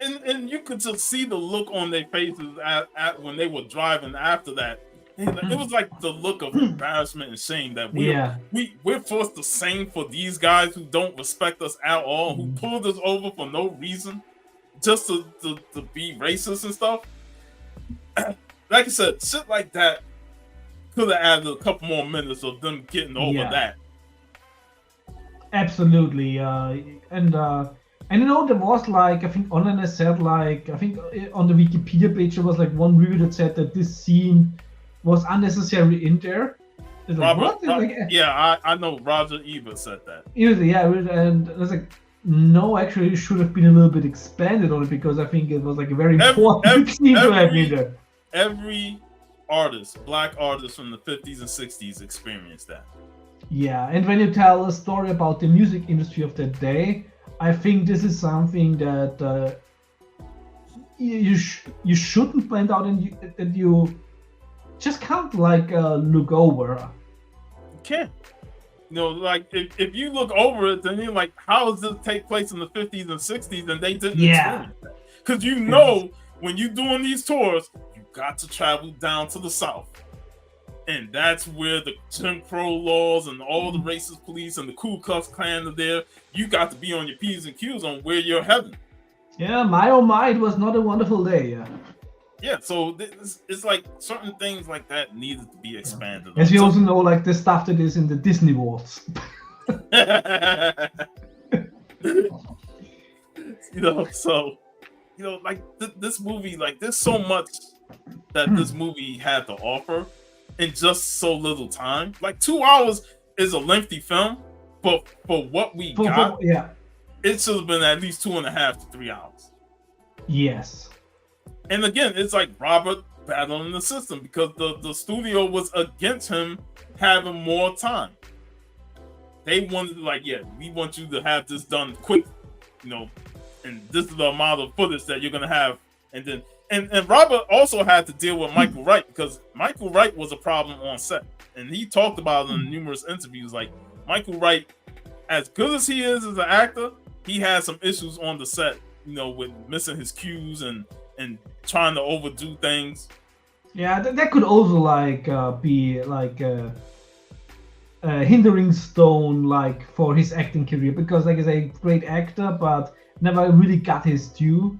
and you could just see the look on their faces at when they were driving after that. It was like the look of embarrassment and shame that we're forced to sing for these guys who don't respect us at all, who pulled us over for no reason, just to be racist and stuff. Like I said, shit like that could have added a couple more minutes of them getting over that. Absolutely, and you know, there was like, I think online said, like, I think on the Wikipedia page there was like one review that said that this scene was unnecessary in there. I know Roger Ebert said that. And I was like, no, actually, it should have been a little bit expanded on it, because I think it was like a very important scene to have in there. Every artist, black artist from the 50s and 60s experienced that. Yeah, and when you tell a story about the music industry of that day, I think this is something that you shouldn't point out, and that you just can't like look over. You can't. You know, like if you look over it, then you're like, how does this take place in the 50s and 60s and they didn't experience that? Because you know, when you're doing these tours, you got to travel down to the South. And that's where the Jim Crow laws and all the racist police and the Ku Klux Klan are there. You got to be on your P's and Q's on where you're heading. Yeah, my oh my, it was not a wonderful day. Yeah, so it's like certain things like that needed to be expanded. As you also know, like the stuff that is in the Disney Wars. Like this movie, like there's so much that this movie had to offer in just so little time. Like 2 hours is a lengthy film, but for what we got, it should have been at least 2.5 to 3 hours. Yes. And again, it's like Robert battling the system, because the studio was against him having more time. They wanted we want you to have this done quick, and this is the amount of footage that you're gonna have. And then and Robert also had to deal with Michael Wright, because Michael Wright was a problem on set. And he talked about it in numerous interviews, like Michael Wright, as good as he is as an actor, he had some issues on the set, with missing his cues and trying to overdo things. Yeah, that could also be like a hindering stone for his acting career, because he's a great actor but never really got his due,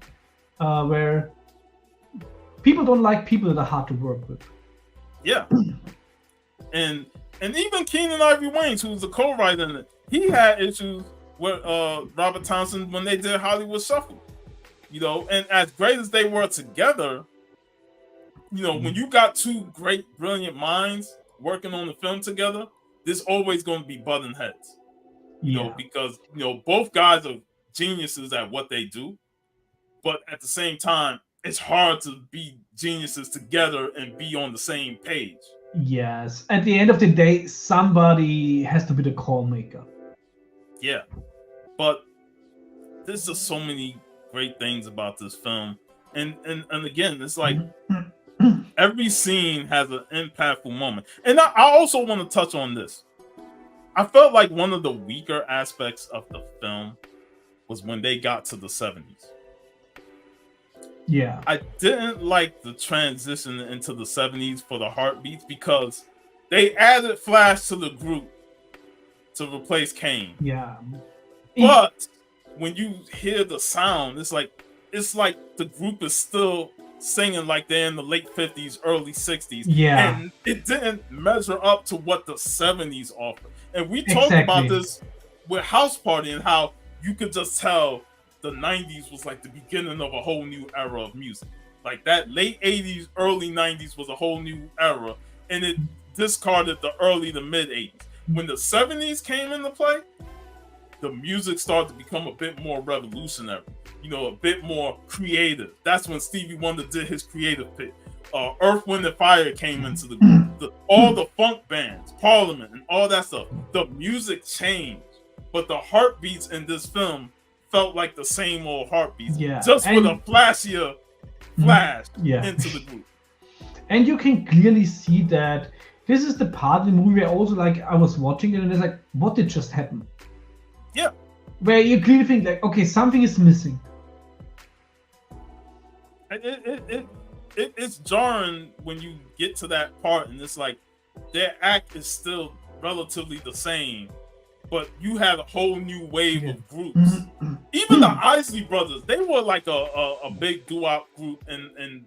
where people don't like people that are hard to work with. Yeah. and even Keenan Ivory Wayans, who's the co-writer in it, he had issues with Robert Townsend when they did Hollywood Shuffle. And as great as they were together, when you got two great, brilliant minds working on the film together, there's always going to be butting heads. Because both guys are geniuses at what they do, but at the same time, it's hard to be geniuses together and be on the same page. Yes. At the end of the day, somebody has to be the call maker. Yeah. But there's just so many great things about this film. And again, it's like every scene has an impactful moment. And I also want to touch on this. I felt like one of the weaker aspects of the film was when they got to the 70s. Yeah. I didn't like the transition into the 70s for the heartbeats, because they added Flash to the group to replace Kane. Yeah. But when you hear the sound, it's like the group is still singing like they're in the late 50s, early 60s. Yeah. And it didn't measure up to what the 70s offered. And we talked about this with House Party, and how you could just tell the 90s was like the beginning of a whole new era of music. Like that late 80s, early 90s was a whole new era, and it discarded the early to mid 80s. When the 70s came into play, the music started to become a bit more revolutionary, a bit more creative. That's when Stevie Wonder did his creative pick. Earth, Wind, and Fire came into the group. All the funk bands, Parliament, and all that stuff. The music changed, but the heartbeats in this film felt like the same old heartbeats, just with a flashier flash into the group. And you can clearly see that this is the part of the movie where also like I was watching it and it's like, what did just happen? Yeah. Where you clearly think like, okay, something is missing. It's jarring when you get to that part and it's like their act is still relatively the same, but you have a whole new wave of groups. Even the Isley Brothers, they were like a big doo-wop group and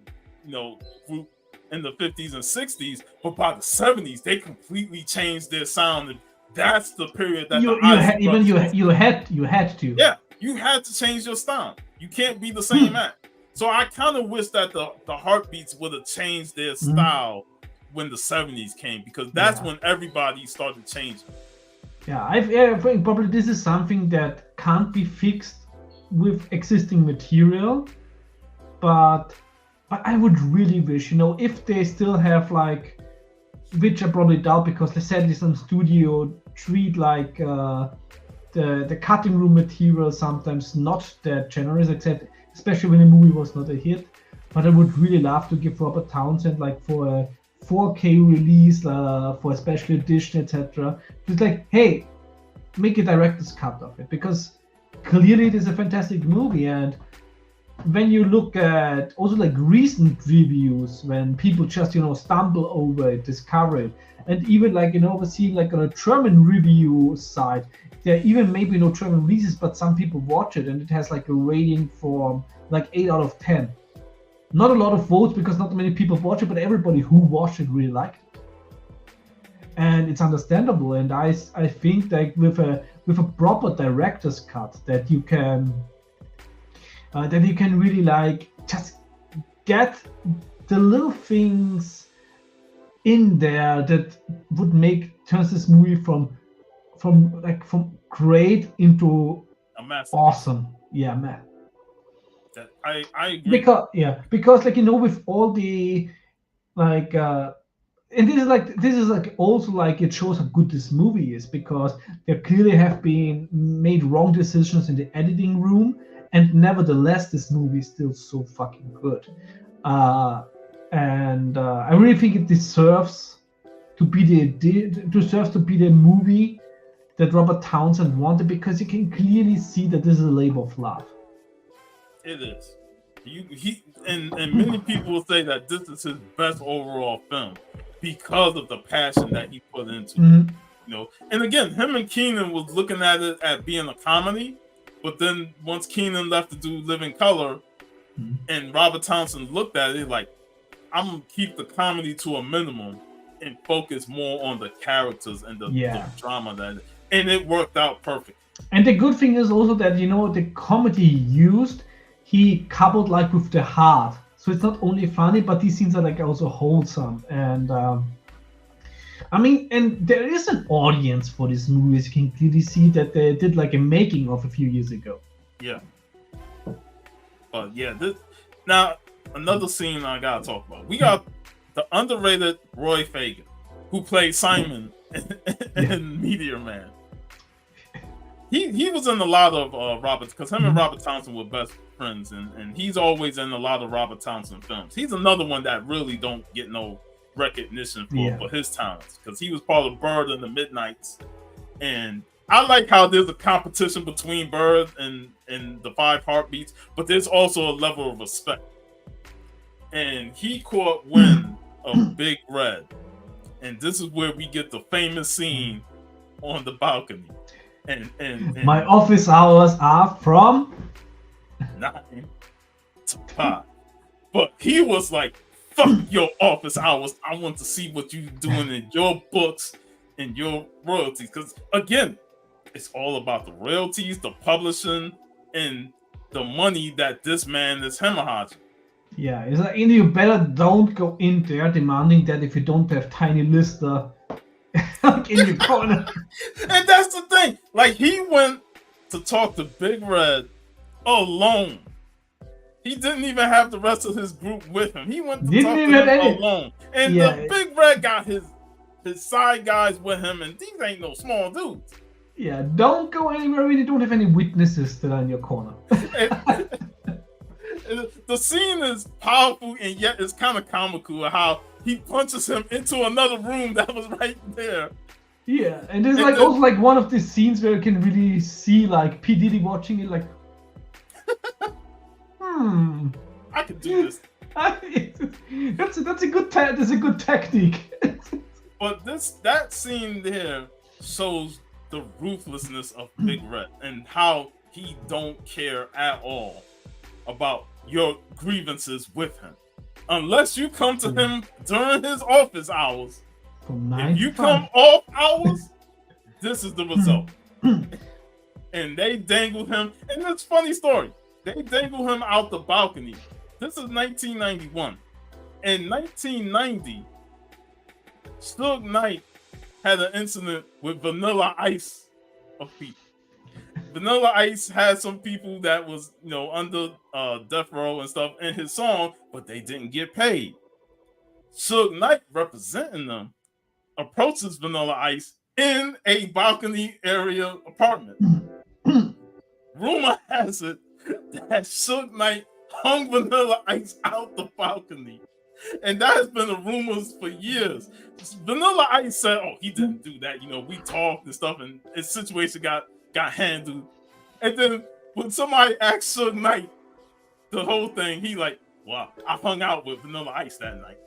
group in the 50s and 60s, but by the 70s they completely changed their sound, and that's the period that you had to. Yeah, you had to change your style. You can't be the same act. So I kind of wish that the Heartbeats would have changed their style when the 70s came, because that's when everybody started changing. Yeah, I think probably this is something that can't be fixed with existing material, but I would really wish, if they still have like, which I probably doubt, because they said some studio treat like the cutting room material sometimes not that generous, especially when the movie was not a hit. But I would really love to give Robert Townsend like for a 4K release, for a special edition, etc. Just like, hey, make a director's cut of it, because clearly it is a fantastic movie. And when you look at also like recent reviews, when people just stumble over it, discover it, and even like seeing like on a German review site, there even maybe no German releases, but some people watch it and it has like a rating for like 8 out of 10. Not a lot of votes because not many people watch it, but everybody who watched it really liked it, and it's understandable. And I think like with a proper director's cut that you can really like just get the little things in there that would turns this movie from great into awesome. Yeah, man. I agree. Because like with all the like and this is like also like it shows how good this movie is, because there clearly have been made wrong decisions in the editing room, and nevertheless this movie is still so fucking good. And I really think it deserves to be the movie that Robert Townsend wanted, because you can clearly see that this is a labor of love. It is. And many people will say that this is his best overall film because of the passion that he put into it. And again, him and Keenan was looking at it at being a comedy, but then once Keenan left to do Living Color, and Robert Townsend looked at it like, I'm gonna keep the comedy to a minimum and focus more on the characters and the drama and it worked out perfect. And the good thing is also that the comedy he used, he coupled like with the heart, so it's not only funny, but these scenes are like also wholesome. And and there is an audience for these movies. You can clearly see that they did like a making of a few years ago. Yeah. But yeah, now another scene I gotta talk about. We got the underrated Roy Fagan, who played Simon in Meteor Man. He was in a lot of Robert, because him and Robert Townsend were best friends, and he's always in a lot of Robert Townsend films. He's another one that really don't get no recognition for his talents, because he was part of Bird and the Midnights, and I like how there's a competition between Bird and the Five Heartbeats, but there's also a level of respect. And he caught wind of Big Red, and this is where we get the famous scene on the balcony. And my office hours are from 9 to 5. But he was like, fuck your office hours. I want to see what you're doing in your books and your royalties. Because again, it's all about the royalties, the publishing, and the money that this man is hemorrhaging. Yeah, it's like, you better don't go in there demanding that if you don't have Tiny Lister like in your corner. And that's the thing. Like, he went to talk to Big Red alone. He didn't even have the rest of his group with him. He went to talk to him alone. And the Big Red got his side guys with him, and these ain't no small dudes. Yeah, don't go anywhere where you don't have any witnesses that are in your corner. The the scene is powerful and yet it's kind of comical how he punches him into another room that was right there. Yeah, and there's like also like one of the scenes where you can really see like P. Diddy watching it like, I could do this. That's a good technique. But that scene there shows the ruthlessness of Big Red and how he don't care at all about your grievances with him. Unless you come to him during his office hours. If you come off hours, this is the result. And they dangle him, and it's a funny story. They dangle him out the balcony. This is 1991. In 1990, Suge Knight had an incident with Vanilla Ice of people. Vanilla Ice had some people that was, under death row and stuff in his song, but they didn't get paid. Suge Knight, representing them, approaches Vanilla Ice in a balcony area apartment. Rumor has it that Suge Knight hung Vanilla Ice out the balcony. And that has been the rumors for years. Vanilla Ice said, "Oh, he didn't do that. We talked and stuff, and his situation got handled." And then when somebody asked Suge Knight the whole thing, he like, "Well, I hung out with Vanilla Ice that night."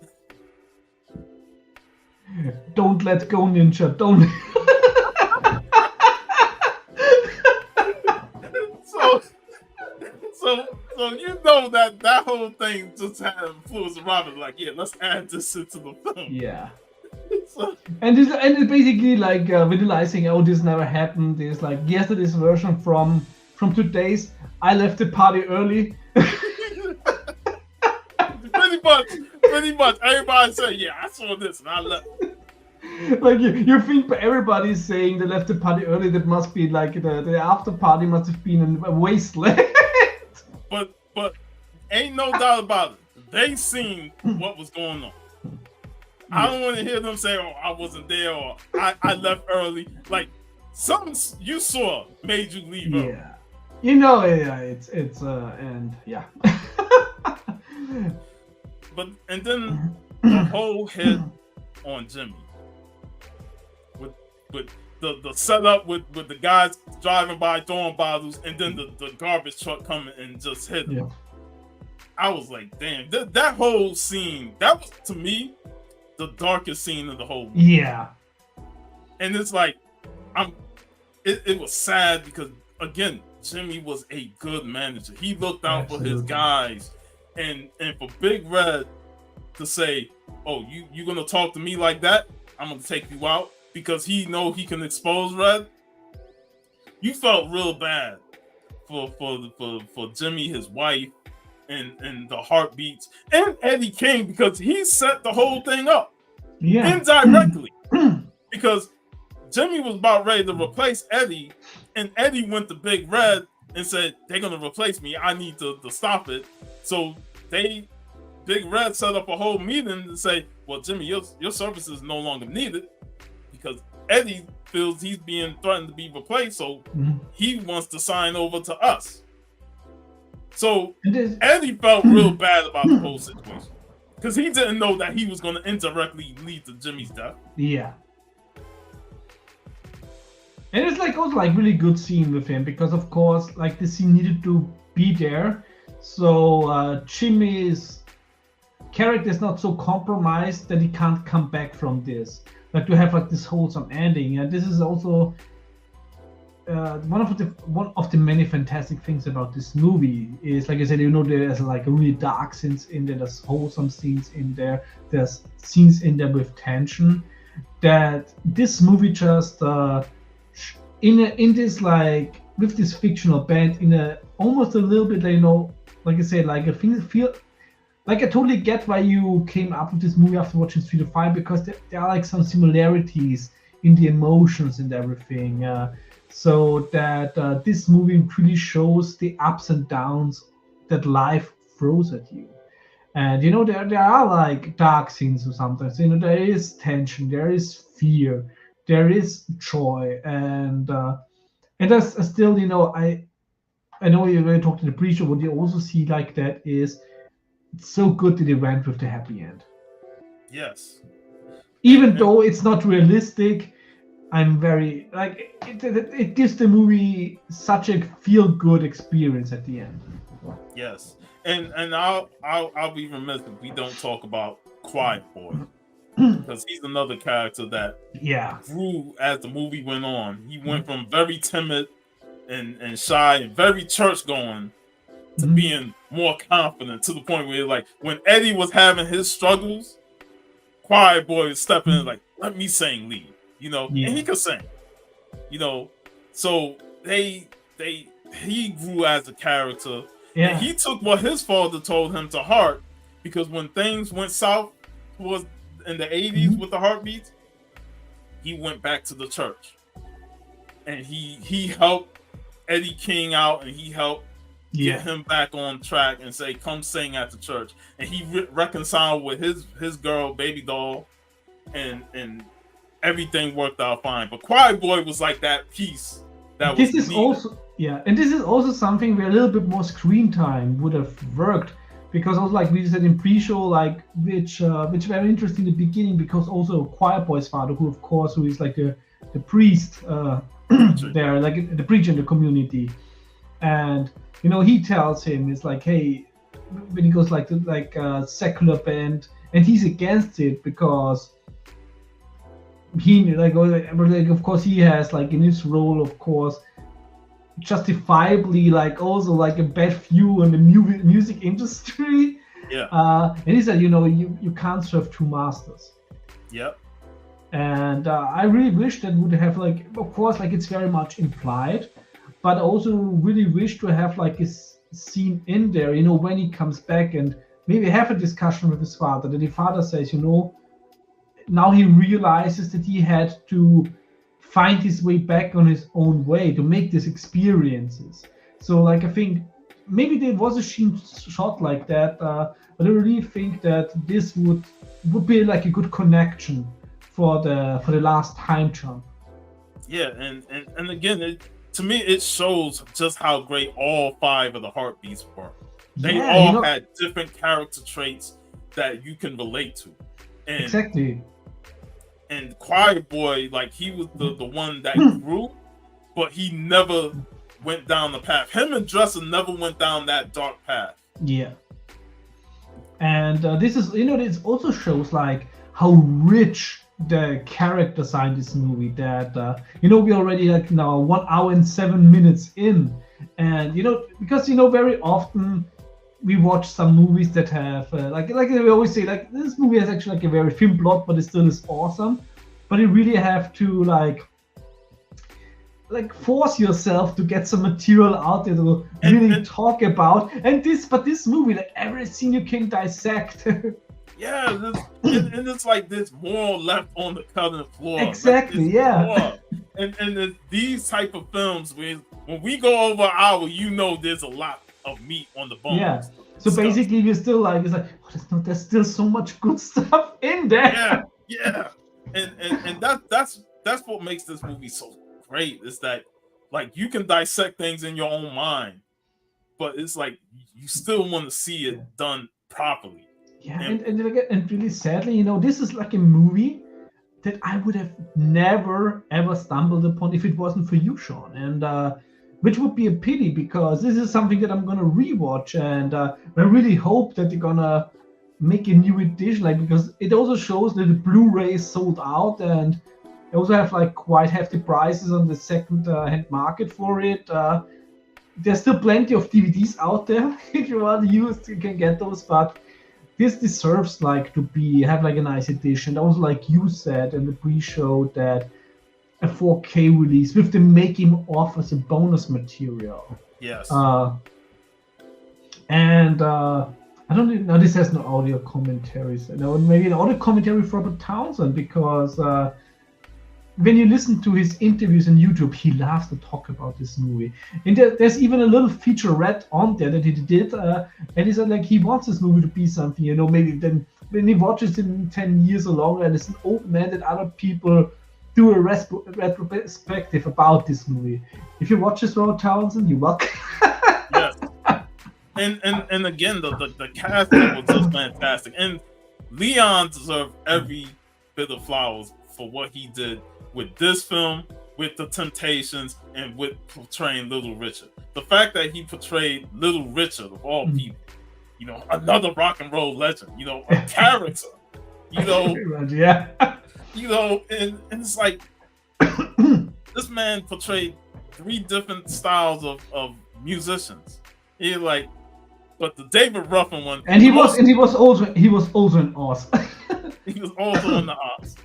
Don't let go, Ninja. Don't. So that whole thing just had influence Robert, like, yeah, let's add this into the film. Yeah. And it's basically like visualizing, oh, this never happened. There's like yesterday's version from today's. I left the party early. Pretty much. Everybody said, yeah, I saw this and I left. Like you think everybody's saying they left the party early, that must be like the after party must have been a wasteland. But ain't no doubt about it. They seen what was going on. I don't want to hear them say, "Oh, I wasn't there," or "I left early." Like something you saw made you leave early. Yeah, it's and yeah. And then the whole hit on Jimmy with the setup with the guys driving by throwing bottles, and then the garbage truck coming and just hit him. I was like, damn, that whole scene, that was to me the darkest scene of the whole movie. Yeah. And it's like, it was sad because again, Jimmy was a good manager. He looked out for his guys, and for Big Red to say, "Oh, you gonna talk to me like that? I'm gonna take you out," because he know he can expose Red. You felt real bad for Jimmy, his wife, and the Heartbeats, and Eddie King, because he set the whole thing up indirectly. Because Jimmy was about ready to replace Eddie, and Eddie went to Big Red and said, "They're gonna replace me. I need to stop it." So Big Red set up a whole meeting to say, "Well, Jimmy, your service is no longer needed because Eddie feels he's being threatened to be replaced, so he wants to sign over to us." So Eddie felt real bad about the whole situation because he didn't know that he was going to indirectly lead to Jimmy's death. Yeah. And it's like also like really good scene with him because of course like the scene needed to be there. So Jimmy's character is not so compromised that he can't come back from this. Like to have like this wholesome ending. And this is also one of the many fantastic things about this movie is, like I said, there's like a really dark scenes in there, there's wholesome scenes in there, there's scenes in there with tension. That this movie just in this like with this fictional band in a almost a little bit like I said, like I feel like I totally get why you came up with this movie after watching Street of Fire, because there are like some similarities in the emotions and everything. So that this movie really shows the ups and downs that life throws at you. And there are like dark scenes sometimes. There is tension, there is fear, there is joy, and there's still I know you talked in the pre-show. What you also see like that is it's so good that they went with the happy end. Yes. Even though it's not realistic, I'm very like it gives the movie such a feel good experience at the end. Yes, and I'll be remiss if we don't talk about Quiet Boy, because he's another character that grew as the movie went on. He went from very timid and shy and very church going to being more confident, to the point where like when Eddie was having his struggles, Quiet Boy was stepping in like, let me sing lead, you know, and he could sing, you know. So he grew as a character. Yeah. And he took what his father told him to heart, because when things went south was in the 80s with the heartbeats, he went back to the church. And he helped Eddie King out, and he helped get him back on track and say, come sing at the church. And he reconciled with his girl, baby doll, and everything worked out fine. But Quiet Boy was like that piece that was needed. And this is also something where a little bit more screen time would have worked, because also like we said in pre-show, like which very interesting in the beginning, because also Quiet Boy's father, who is like the priest there, like the preacher in the community, and you know he tells him, it's like, hey, when he goes like a secular band, and he's against it because he like of course he has like in his role, of course, justifiably like also like a bad view on the music industry. And he said, you know, you can't serve two masters. And I really wish that would have like, of course, like it's very much implied, but also really wish to have like a scene in there, you know, when he comes back and maybe have a discussion with his father, that the father says, you know, now he realizes that he had to find his way back on his own way to make these experiences. So like I think maybe there was a shot like that, but I really think that this would be like a good connection for the last time jump. And again, to me it shows just how great all 5 of the heartbeats were. They all had different character traits that you can relate to. And exactly. And Quiet Boy, like he was the one that grew, but he never went down the path. Him and Dresser never went down that dark path. Yeah. And this is, you know, this also shows like how rich the characters are in this movie. That you know, we already like now 1 hour and 7 minutes in, and you know, because you know very often we watch some movies that have like we always say, like this movie has actually like a very thin plot, but it still is awesome. But you really have to like force yourself to get some material out there to really talk about. And this movie, like every scene you can dissect. And it's like this moral left on the cutting floor. Exactly. Like and these type of films, when we go over an hour, you know, there's a lot of meat on the bones. Yeah. So basically, we're still like, it's like, there's still so much good stuff in there. And that's what makes this movie so great. Is that like you can dissect things in your own mind, but it's like you still want to see it done properly. And really sadly, you know, this is like a movie that I would have never ever stumbled upon if it wasn't for you, Sean. And which would be a pity, because this is something that I'm gonna rewatch, and I really hope that they're gonna make a new edition, like, because it also shows that the Blu-ray is sold out, and they also have like quite hefty prices on the second-hand market for it. There's still plenty of DVDs out there if you want to use, you can get those, but this deserves like to have like a nice edition. Also, like you said in the pre-show, that a 4K release with the making of as a bonus material. And I don't even know, this has no audio commentaries. No, maybe an audio commentary from Robert Townsend, because when you listen to his interviews on YouTube, he loves to talk about this movie. And there's even a little featurette on there that he did, and he said like he wants this movie to be something, you know, maybe then when he watches it in 10 years or longer, and it's an old man, that other people do a retrospective about this movie. If you watch this, Robert Townsend, you're welcome. and again, the casting was just fantastic, and Leon deserved every bit of flowers for what he did with this film, with the Temptations, and with portraying Little Richard. The fact that he portrayed Little Richard of all people, another rock and roll legend, a character, yeah, and it's like this man portrayed 3 different styles of musicians. But the David Ruffin one, and he was also in Oz. He was also in the Oz.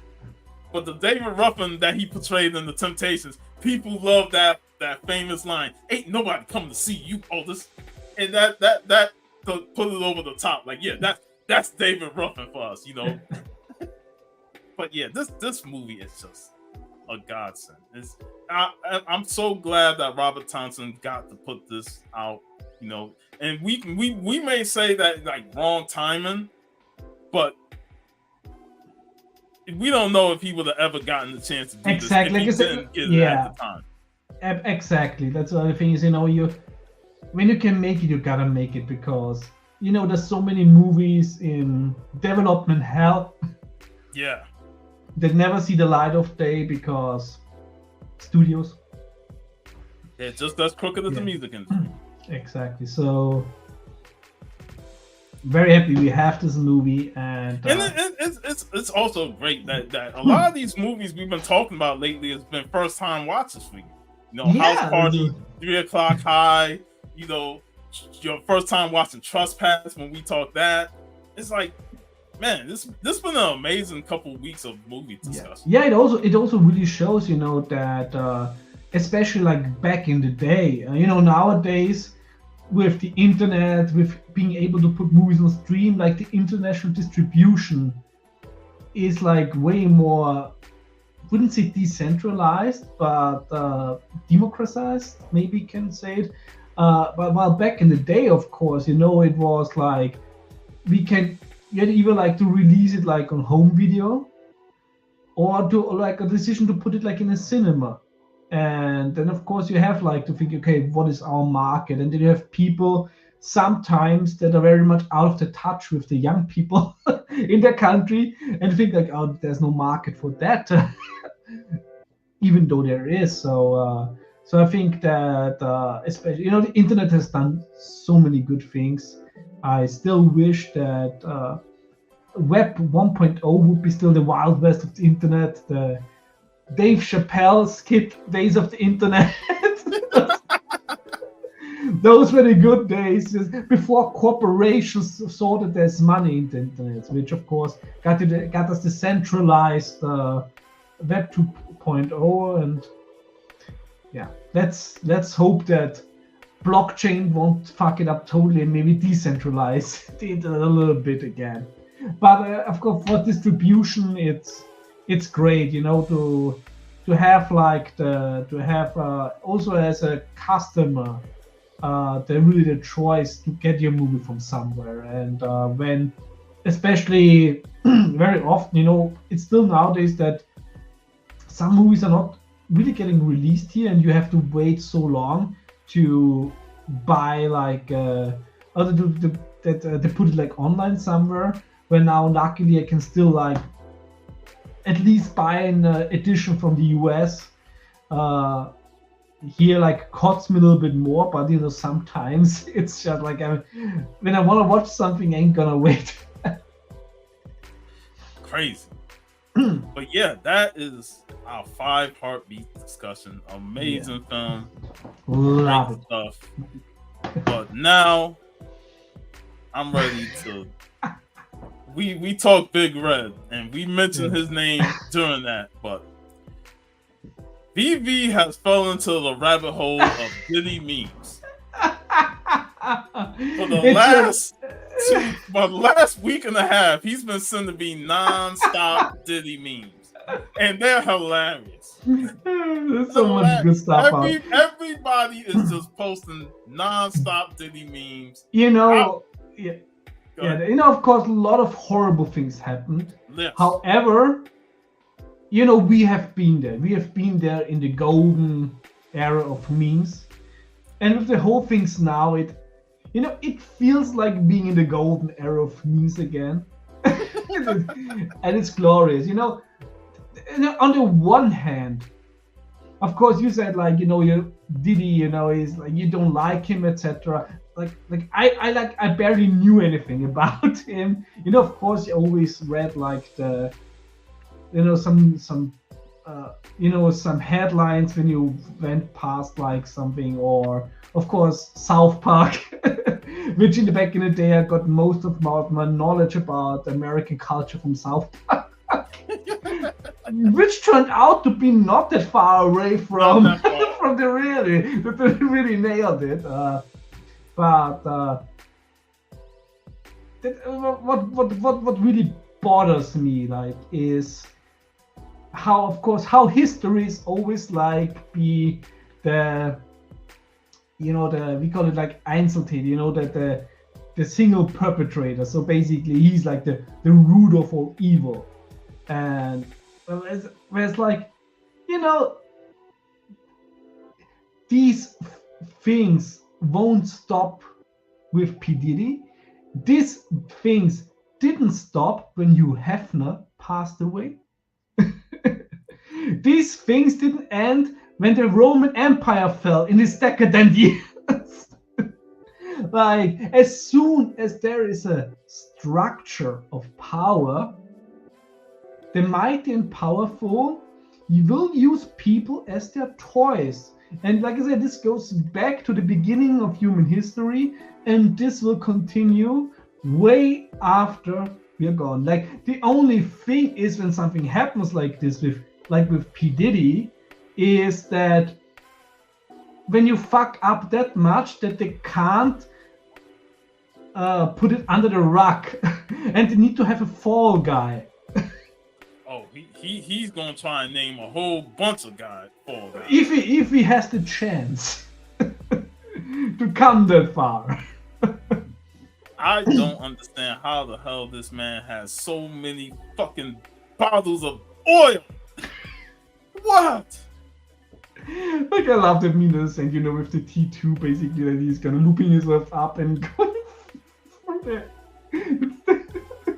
But the David Ruffin that he portrayed in the Temptations, people love that famous line, "Ain't nobody coming to see you, Otis," and that put it over the top. Like, yeah, that's David Ruffin for us, But yeah, this movie is just a godsend. I'm so glad that Robert Thompson got to put this out, And we may say that like wrong timing, but we don't know if he would have ever gotten the chance to do exactly. this if he didn't get it at the time. Exactly. That's the other thing is, when you can make it, you gotta make it, because there's so many movies in development hell. Yeah. That never see the light of day because studios. Yeah, just as crooked as the music industry. Exactly. So very happy we have this movie, and it's also great that a lot of these movies we've been talking about lately has been first time watches for you. House Party, 3 O'clock High. Your first time watching Trespass when we talk that. It's like, man, this been an amazing couple weeks of movie discussion. Yeah, it also really shows, that especially like back in the day, nowadays with the internet, with being able to put movies on stream, like the international distribution is like way more, wouldn't say decentralized, but democratized, maybe you can say it. But while back in the day, of course, it was like you had either like to release it like on home video, or to like a decision to put it like in a cinema. And then of course you have like to think, okay, what is our market? And then you have people sometimes that are very much out of the touch with the young people in their country, and think like, oh, there's no market for that, even though there is. So I think that especially, the internet has done so many good things. I still wish that Web 1.0 would be still the Wild West of the internet, the Dave Chappelle skit days of the internet. Those were the good days before corporations saw that there's money in the internet, which of course got us the centralized Web 2.0, and yeah, let's hope that blockchain won't fuck it up totally and maybe decentralize the internet a little bit again. But of course, for distribution, it's great, to have like also as a customer, the choice to get your movie from somewhere. And when, especially very often, it's still nowadays that some movies are not really getting released here, and you have to wait so long to buy like they put it like online somewhere, where now luckily I can still like at least buy an edition from the US. Here like costs me a little bit more, but sometimes it's just like when I want to watch something, I ain't gonna wait. Crazy. But yeah, that is our 5 heartbeat discussion. Amazing film. Love great stuff. But now I'm ready to we talked Big Red, and we mentioned his name during that, but BV has fallen into the rabbit hole of Diddy memes. For the last week and a half, he's been sending me non-stop Diddy memes, and they're hilarious. There's so much good stuff. Everybody is just posting non-stop Diddy memes. Of course, a lot of horrible things happened. Yes. However, we have been there. We have been there in the golden era of memes, and with the whole things now, it feels like being in the golden era of memes again. And it's glorious. On the one hand, of course, you said like you Diddy, is like you don't like him, etc. I barely knew anything about him. Of course, you always read like the some some headlines when you went past like something, or of course South Park, which back in the day I got most of my knowledge about American culture from South Park. Which turned out to be not that far away from from the really, that they really nailed it. But what really bothers me like is how history is always like be the we call it like Einzeltäter, that the single perpetrator. So basically he's like the root of all evil. And whereas like these things won't stop with P. Diddy. These things didn't stop when Hugh Hefner passed away. These things didn't end when the Roman Empire fell in its decadent years. Like, as soon as there is a structure of power, the mighty and powerful, you will use people as their toys. And like I said, this goes back to the beginning of human history, and this will continue way after we're gone. Like, the only thing is when something happens like this with P. Diddy, is that when you fuck up that much that they can't put it under the rug, and they need to have a fall guy. Oh, he's gonna try and name a whole bunch of guys fall guys. If he has the chance to come that far. I don't understand how the hell this man has so many fucking bottles of oil. What? Like, I love that Minos, and with the T2, basically, that he's gonna looping himself up and going from the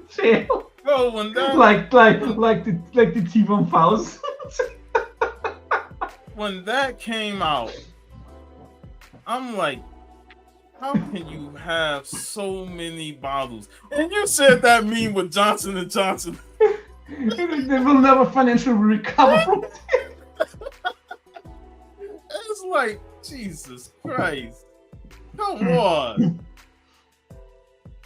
jail. Bro, when that like the T1000. When that came out, I'm like, how can you have so many bottles? And you said that meme with Johnson and Johnson. They will never financially recover from it. It's like, Jesus Christ. Come on.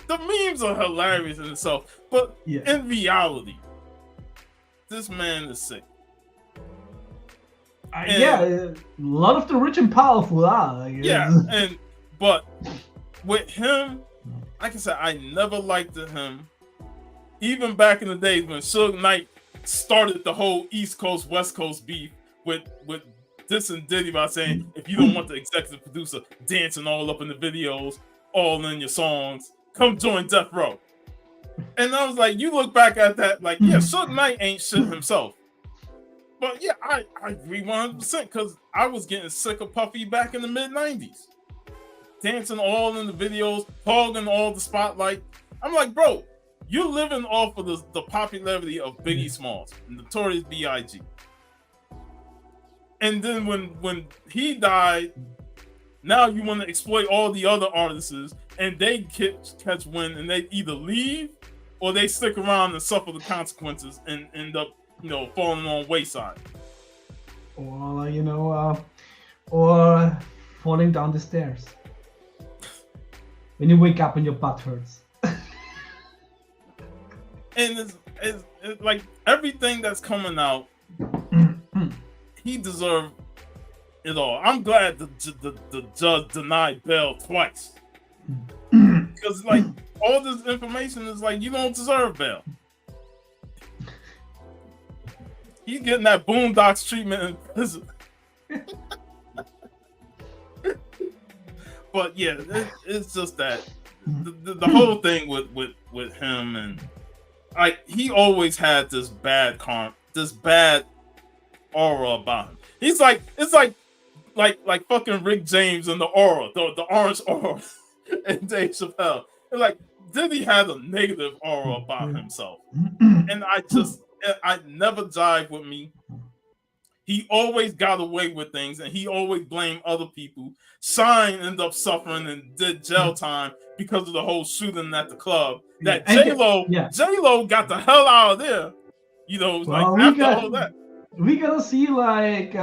The memes are hilarious in itself, but in reality, this man is sick. A lot of the rich and powerful are. But with him, like I said, I never liked him. Even back in the days when Suge Knight started the whole East Coast, West Coast beef with this and Diddy by saying, if you don't want the executive producer dancing all up in the videos, all in your songs, come join Death Row. And I was like, you look back at that, like, yeah, Suge Knight ain't shit himself. But yeah, I agree 100% because I was getting sick of Puffy back in the mid-90s. Dancing all in the videos, hogging all the spotlight. I'm like, bro, you're living off of the popularity of Biggie Smalls, Notorious B.I.G. And then when he died, now you want to exploit all the other artists, and they catch wind, and they either leave or they stick around and suffer the consequences and end up, falling on wayside. Or or falling down the stairs when you wake up and your butt hurts. And it's like everything that's coming out, he deserved it all. I'm glad the judge denied bail twice. Because like all this information is like, you don't deserve bail. He's getting that Boondocks treatment in prison. But yeah, it's just that the whole thing with him, and like he always had this bad aura about him. He's like, it's like fucking Rick James and the aura, the orange aura. and Dave Chappelle. And like Diddy had a negative aura about himself, and I never jive with me. He always got away with things, and he always blamed other people. Shine ended up suffering and did jail time because of the whole shooting at the club. That J-Lo got the hell out of there. You know, well, after all that. We gotta see if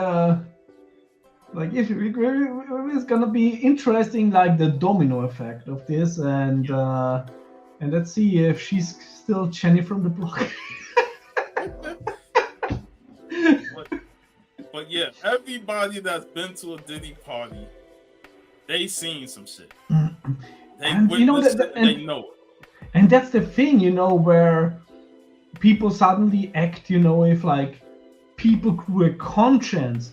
it's gonna be interesting, like the domino effect of this, and let's see if she's still Jenny from the block. But yeah, everybody that's been to a Diddy party, they seen some shit. They witnessed it, and they know it. And that's the thing, where people suddenly act, if like people grew a conscience.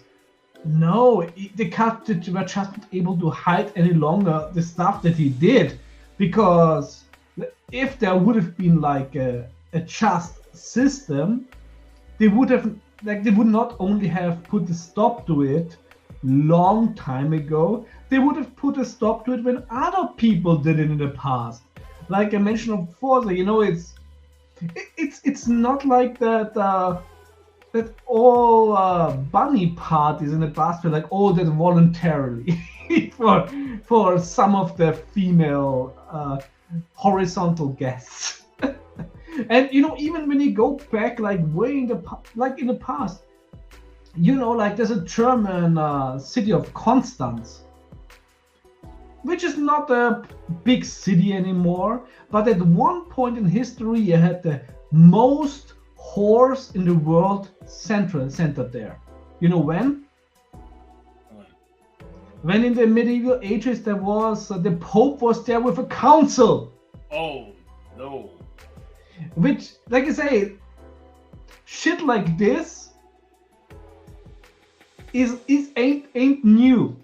No, they were just not able to hide any longer the stuff that he did, because if there would have been like a just system, they would not only have put a stop to it long time ago, they would have put a stop to it when other people did it in the past. Like I mentioned before, it's not like that all bunny parties in the past were like, oh, that voluntarily for some of the female horizontal guests. And even when you go back like way in the past, like there's a German city of Constance, which is not a big city anymore, but at one point in history you had the most whores in the world centered there. You know when? When in the medieval ages there was the Pope was there with a council. Oh no. Which, like I say, shit like this ain't new.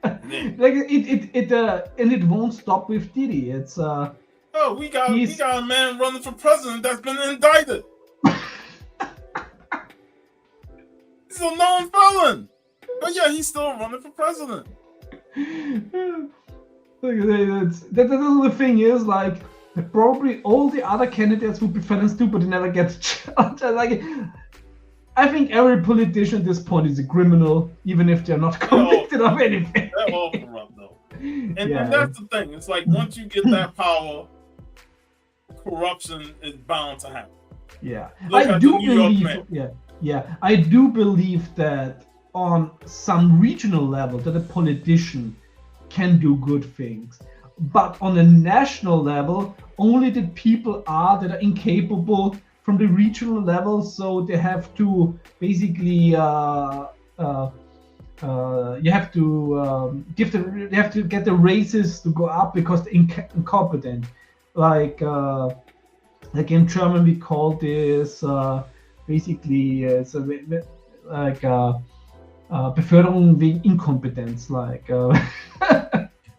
Like it and it won't stop with Diddy. It's we got a man running for president that's been indicted. He's a known felon, but yeah, he's still running for president. That's the thing is, like, probably all the other candidates would be fat and stupid and never get charged. Like, I think every politician at this point is a criminal, even if they're not convicted of anything. They're all corrupt, though. And that's the thing. It's like once you get that power, corruption is bound to happen. Yeah, I do believe that on some regional level that a politician can do good things, but on a national level, only the people that are incapable from the regional level, so they have to basically you have to get the races to go up because they're incompetent. Like in German we call this basically Beförderung wegen Inkompetenz.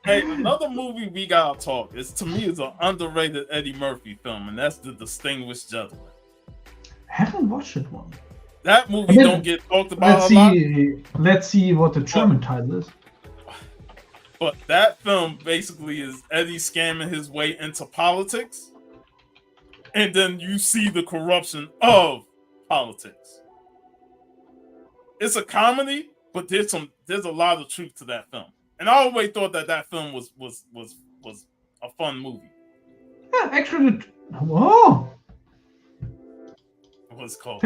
Hey, another movie we gotta talk is, to me, is an underrated Eddie Murphy film, and that's The Distinguished Gentleman. I haven't watched it one. That movie don't get talked about a lot. Let's see what the German title is. But that film basically is Eddie scamming his way into politics, and then you see the corruption of politics. It's a comedy, but there's a lot of truth to that film. And I always thought that film was a fun movie. Yeah, actually, What's it called?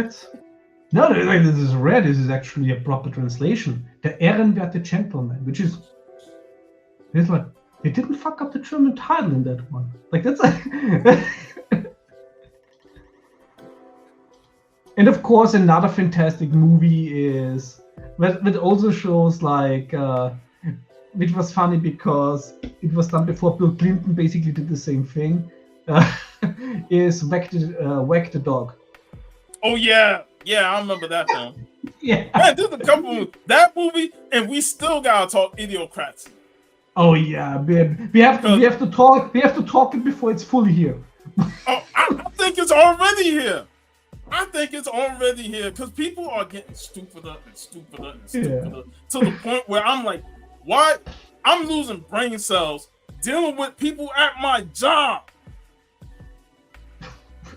No, this is rare. This is actually a proper translation. Der Ehrenwerte Gentleman, which is, it's like, they didn't fuck up the German title in that one. Like, that's And of course, another fantastic movie is, that also shows like, which was funny because it was done before Bill Clinton basically did the same thing, is Whack the Dog. Oh yeah, I remember that film. Yeah. Man, there's a couple that movie, and we still gotta talk Idiocracy. Oh yeah, we have to talk it before it's fully here. Oh, I think it's already here. Because people are getting stupider to the point where I'm like, what? I'm losing brain cells dealing with people at my job.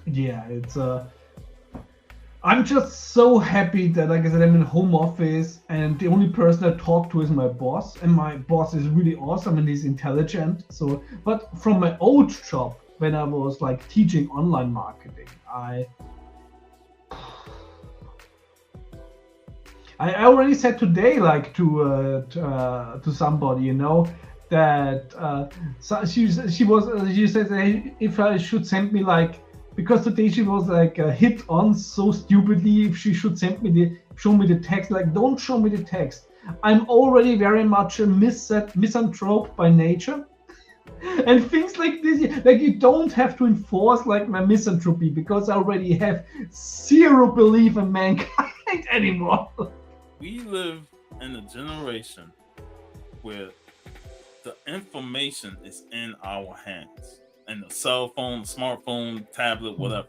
Yeah, it's I'm just so happy that, like I said, I'm in home office and the only person I talk to is my boss, and my boss is really awesome and he's intelligent. So, but from my old job, when I was like teaching online marketing, I already said today, like to somebody, you know, that so she said if I should send me like. Because today she was like hit on so stupidly if she should show me the text, like don't show me the text. I'm already very much a misanthrope by nature. And things like this, like you don't have to enforce like my misanthropy because I already have zero belief in mankind anymore. We live in a generation where the information is in our hands. And the cell phone, smartphone, tablet, whatever.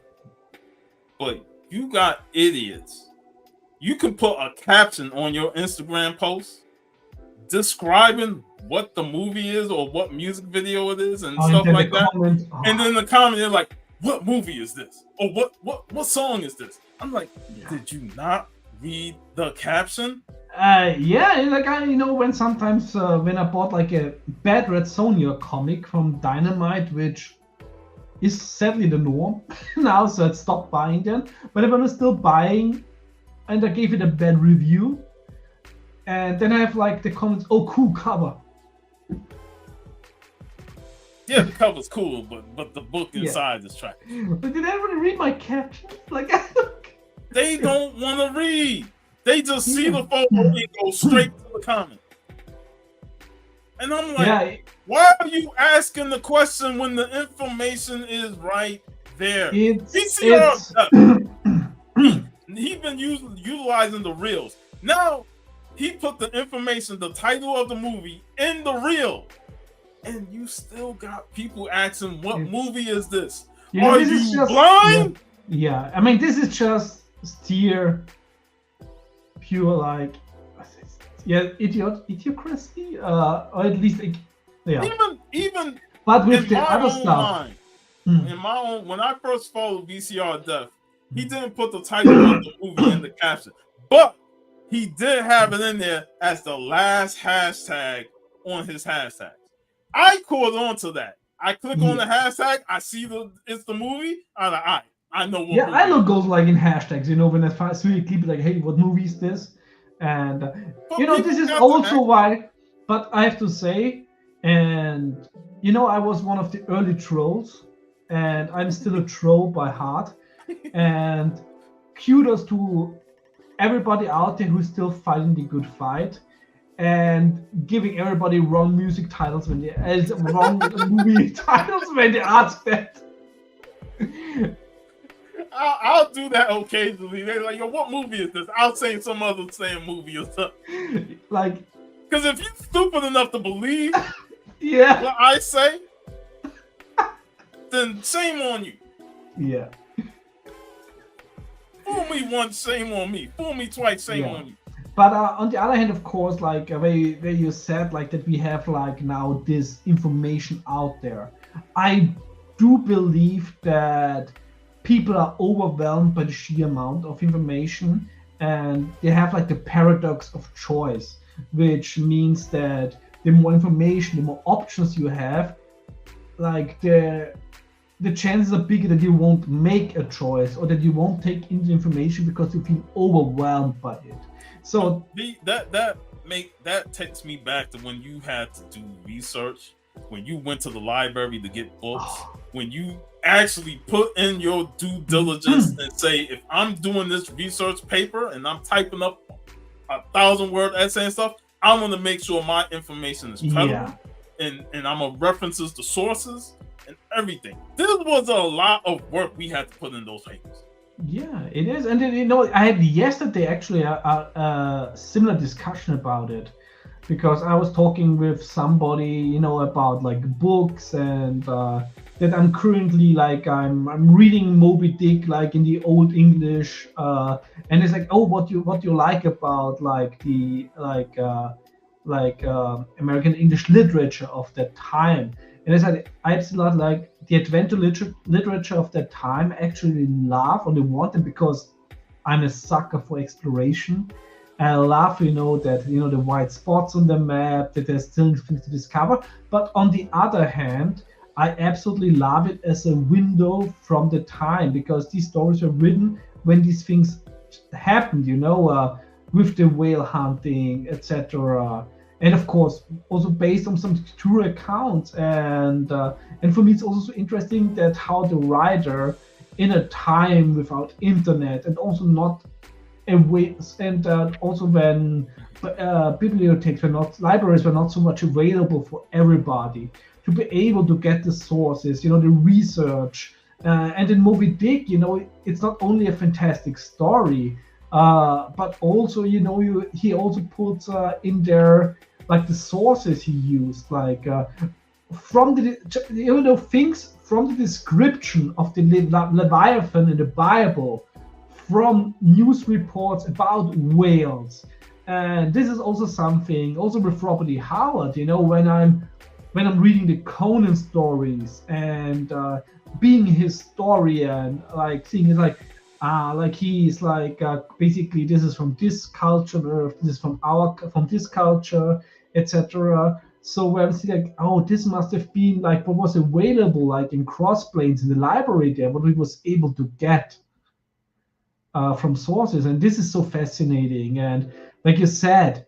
But you got idiots. You can put a caption on your Instagram post describing what the movie is or what music video it is and stuff like that. And then the comment, they're like, what movie is this? Or what song is this? I'm like, did you not read the caption? Yeah, like you know, when sometimes when I bought like a Bad Red Sonja comic from Dynamite, which is sadly the norm now, so I stopped buying them. But I was still buying, and I gave it a bad review, and then I have like the comments, "Oh, cool cover." Yeah, the cover's cool, but the book inside is trash. But did anyone read my caption? Like, they don't want to read. They just see the photo and go straight to the comment. And I'm like, why are you asking the question when the information is right there? He's been utilizing the reels. Now he put the information, the title of the movie, in the reel, and you still got people asking, "What movie is this? Are you blind?" Yeah, I mean, this is just pure like idiocracy, or at least even but with the other stuff in my own, when I first followed VCR Death, he didn't put the title of the movie in the caption, but he did have it in there as the last hashtag on his hashtags. I caught on to that. I click on the hashtag, I see it's the movie, I'm like, I know what movie. I know goes like in hashtags, you know, when I see a clip like, hey, what movie is this? And you know, this is also why, but I have to say, and you know, I was one of the early trolls, and I'm still a troll by heart. And kudos to everybody out there who's still fighting the good fight and giving everybody wrong music titles when they wrong movie titles when they ask that. I'll do that occasionally. They're like, "Yo, what movie is this?" I'll say some other same movie or something. Like, because if you're stupid enough to believe what I say, then shame on you. Yeah. Fool me once, shame on me. Fool me twice, shame on you. But on the other hand, of course, like where you said like that we have like now this information out there, I do believe that people are overwhelmed by the sheer amount of information, and they have like the paradox of choice, which means that the more information, the more options you have, like the chances are bigger that you won't make a choice or that you won't take in the information because you feel overwhelmed by it. So that takes me back to when you had to do research, when you went to the library to get books, when you actually put in your due diligence and say, if I'm doing this research paper and I'm typing up 1,000-word essay and stuff, I want to make sure my information is credible and I'm gonna references the sources and everything. This was a lot of work we had to put in those papers. Yeah, it is. And then, you know, I had yesterday actually a similar discussion about it, because I was talking with somebody, you know, about like books and that I'm currently like I'm reading Moby Dick like in the old English, and it's like, oh, what you like about like the American English literature of that time. And as I absolutely like the adventure literature of that time. I actually love on the one hand because I'm a sucker for exploration. I love, that the white spots on the map, that there's still things to discover. But on the other hand, I absolutely love it as a window from the time because these stories were written when these things happened, with the whale hunting, etc. And of course, also based on some true accounts. And for me, it's also so interesting that how the writer, in a time without internet and also not away, and also when bibliothèques were not, libraries were not so much available for everybody, to be able to get the sources, the research. And in Moby Dick, it's not only a fantastic story, but also, he also puts in there like the sources he used, like from the things from the description of the Leviathan in the Bible, from news reports about whales. And this is also something, also with Robert E. Howard, when I'm reading the Conan stories and being a historian, like seeing it like he's like basically this is from this culture, this is from this culture, etc. So when I see like, oh, this must have been like what was available like in Crossplanes in the library there, what we was able to get from sources. And this is so fascinating. And like you said,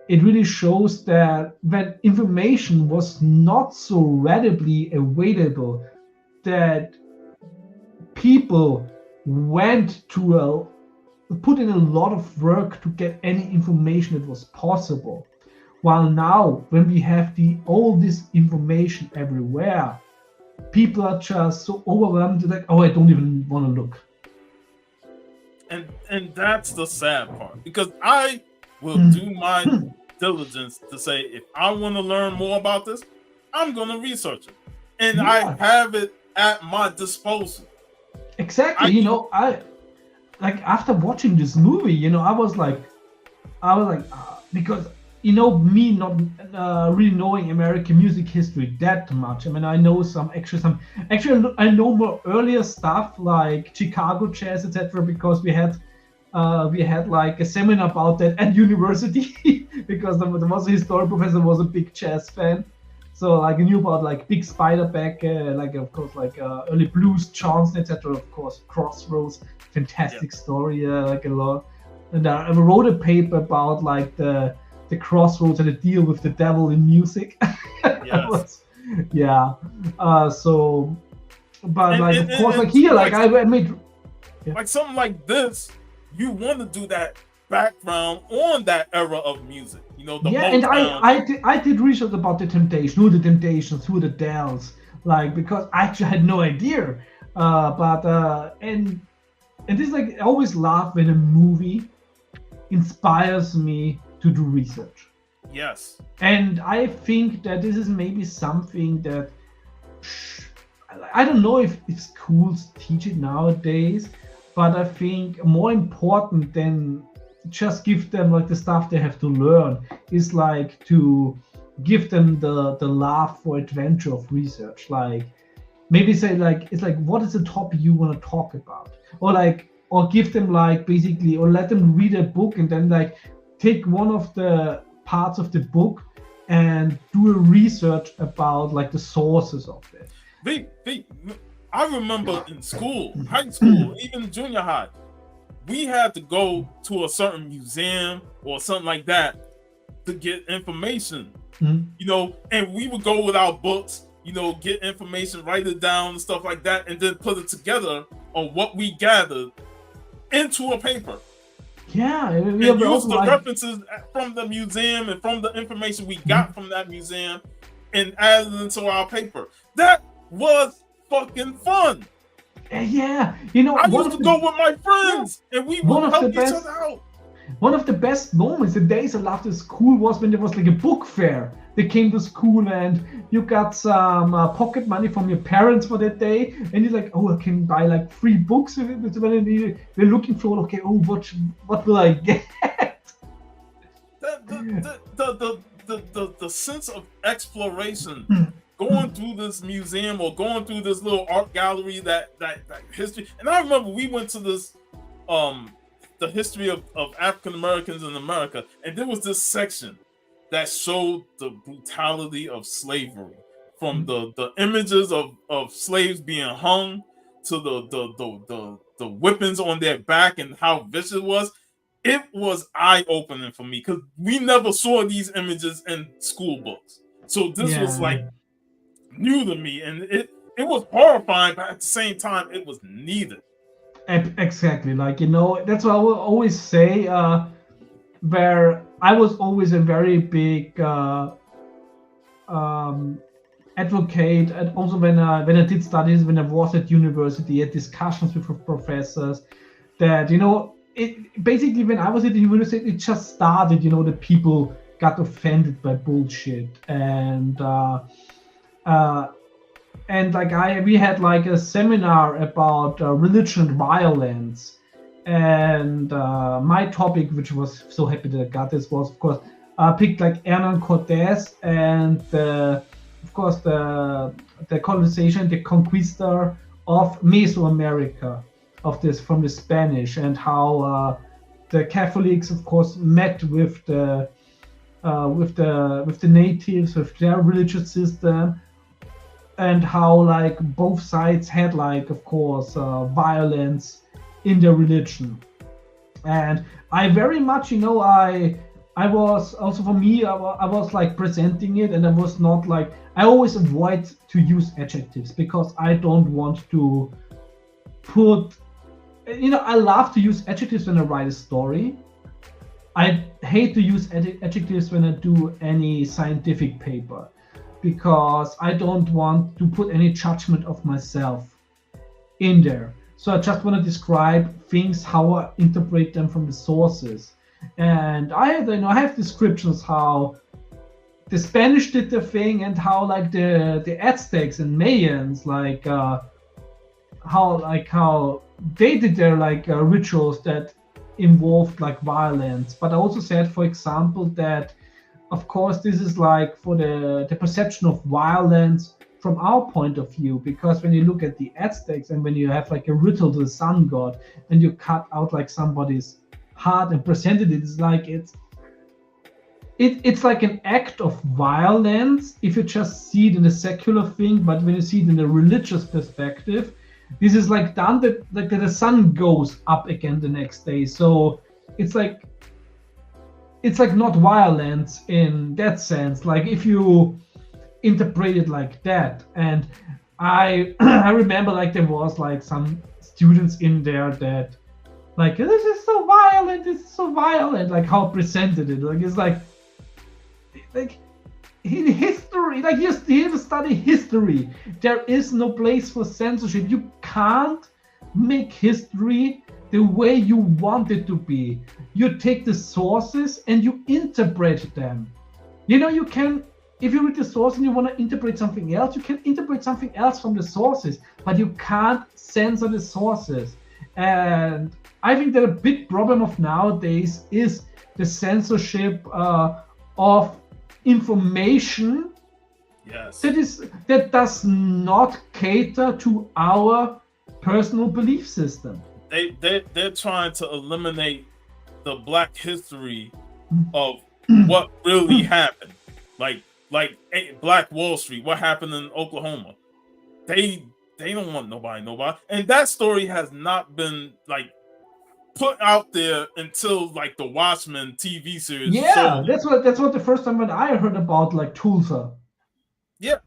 it really shows that when information was not so readily available, that people went to put in a lot of work to get any information that was possible. While now, when we have all this information everywhere, people are just so overwhelmed, like, oh, I don't even want to look. And that's the sad part, because I will do my diligence to say, if I want to learn more about this, I'm going to research it, and I have it at my disposal. Exactly. I like after watching this movie, I was like, because me not really knowing American music history that much. I mean, I know I know more earlier stuff like Chicago jazz, etc. because we had like a seminar about that at university because there was a history professor who was a big jazz fan. So like I knew about like Big Spiderback, like of course like early blues, Johnson, etc. Of course, Crossroads, fantastic story, like a lot. And I wrote a paper about like the Crossroads and the deal with the devil in music. Yes. So, but like of course like here like I made like something like this, you want to do that background on that era of music, the and I did research about the Temptations, who the Dells, like because I actually had no idea, and this like I always laugh when a movie inspires me to do research. Yes. And I think that this is maybe something that I don't know if schools teach it nowadays, but I think more important than just give them like the stuff they have to learn is like to give them the love for adventure of research. Like maybe say like it's like what is the topic you want to talk about, or give them like basically, or let them read a book and then like take one of the parts of the book and do a research about like the sources of it. I remember in school, high school, even junior high, we had to go to a certain museum or something like that to get information, and we would go with our books, get information, write it down and stuff like that, and then put it together on what we gathered into a paper. Yeah, and use the references from the museum and from the information we got from that museum and add it into our paper. That was fucking fun. Yeah, I used to go with my friends and we would help each other out. One of the best moments, the days I loved at school, was when there was like a book fair. They came to school and you got some pocket money from your parents for that day, and you're like, oh, I can buy like 3 books with it. When we're looking for, okay, oh, what will I get? The sense of exploration going through this museum or going through this little art gallery that history. And I remember we went to this the history of African Americans in America, and there was this section that showed the brutality of slavery, from the images of slaves being hung to the whippings on their back and how vicious it was. It was eye-opening for me because we never saw these images in school books. So this was like new to me, and it was horrifying, but at the same time, it was needed. Exactly, like, you know, that's what I will always say. Where I was always a very big advocate, and also when I did studies, when I was at university, had discussions with professors, that, you know, it basically, when I was at the university, it just started, you know, the people got offended by bullshit, and like we had like a seminar about religion and violence, and my topic, which was so happy that I got this, was of course picked like Hernan Cortés and of course the colonization, the conquista of Mesoamerica, of this from the Spanish, and how the Catholics of course met with the natives, with their religious system, and how like both sides had like of course violence in their religion. And I very much, you know, I was also, for me, I was like presenting it, and I was not like, I always avoid to use adjectives because I don't want to put, you know, I love to use adjectives when I write a story. I hate to use adjectives when I do any scientific paper, because I don't want to put any judgment of myself in there. So I just want to describe things, how I interpret them from the sources. And I have descriptions how the Spanish did their thing, and how like the Aztecs and Mayans, like how they did their like rituals that involved like violence. But I also said, for example, that of course this is like for the perception of violence from our point of view, because when you look at the Aztecs, and when you have like a ritual to the sun god, and you cut out like somebody's heart and presented it, it's like it's like an act of violence if you just see it in a secular thing. But when you see it in a religious perspective, this is like done that like the sun goes up again the next day. So it's like not violence in that sense, like if you interpret it like that. And I remember like there was like some students in there that like, this is so violent, like how presented it, like it's like in history, like you have to study history. There is no place for censorship. You can't make history the way you want it to be. You take the sources and you interpret them. You know, you can, if you read the source and you want to interpret something else, you can interpret something else from the sources, but you can't censor the sources. And I think that a big problem of nowadays is the censorship of information. Yes. That does not cater to our personal belief system. They're trying to eliminate the Black history of what really happened, like Black Wall Street, what happened in Oklahoma. They don't want nobody, and that story has not been like put out there until like the Watchmen TV series. Yeah, that's what the first time when I heard about like Tulsa. Yeah,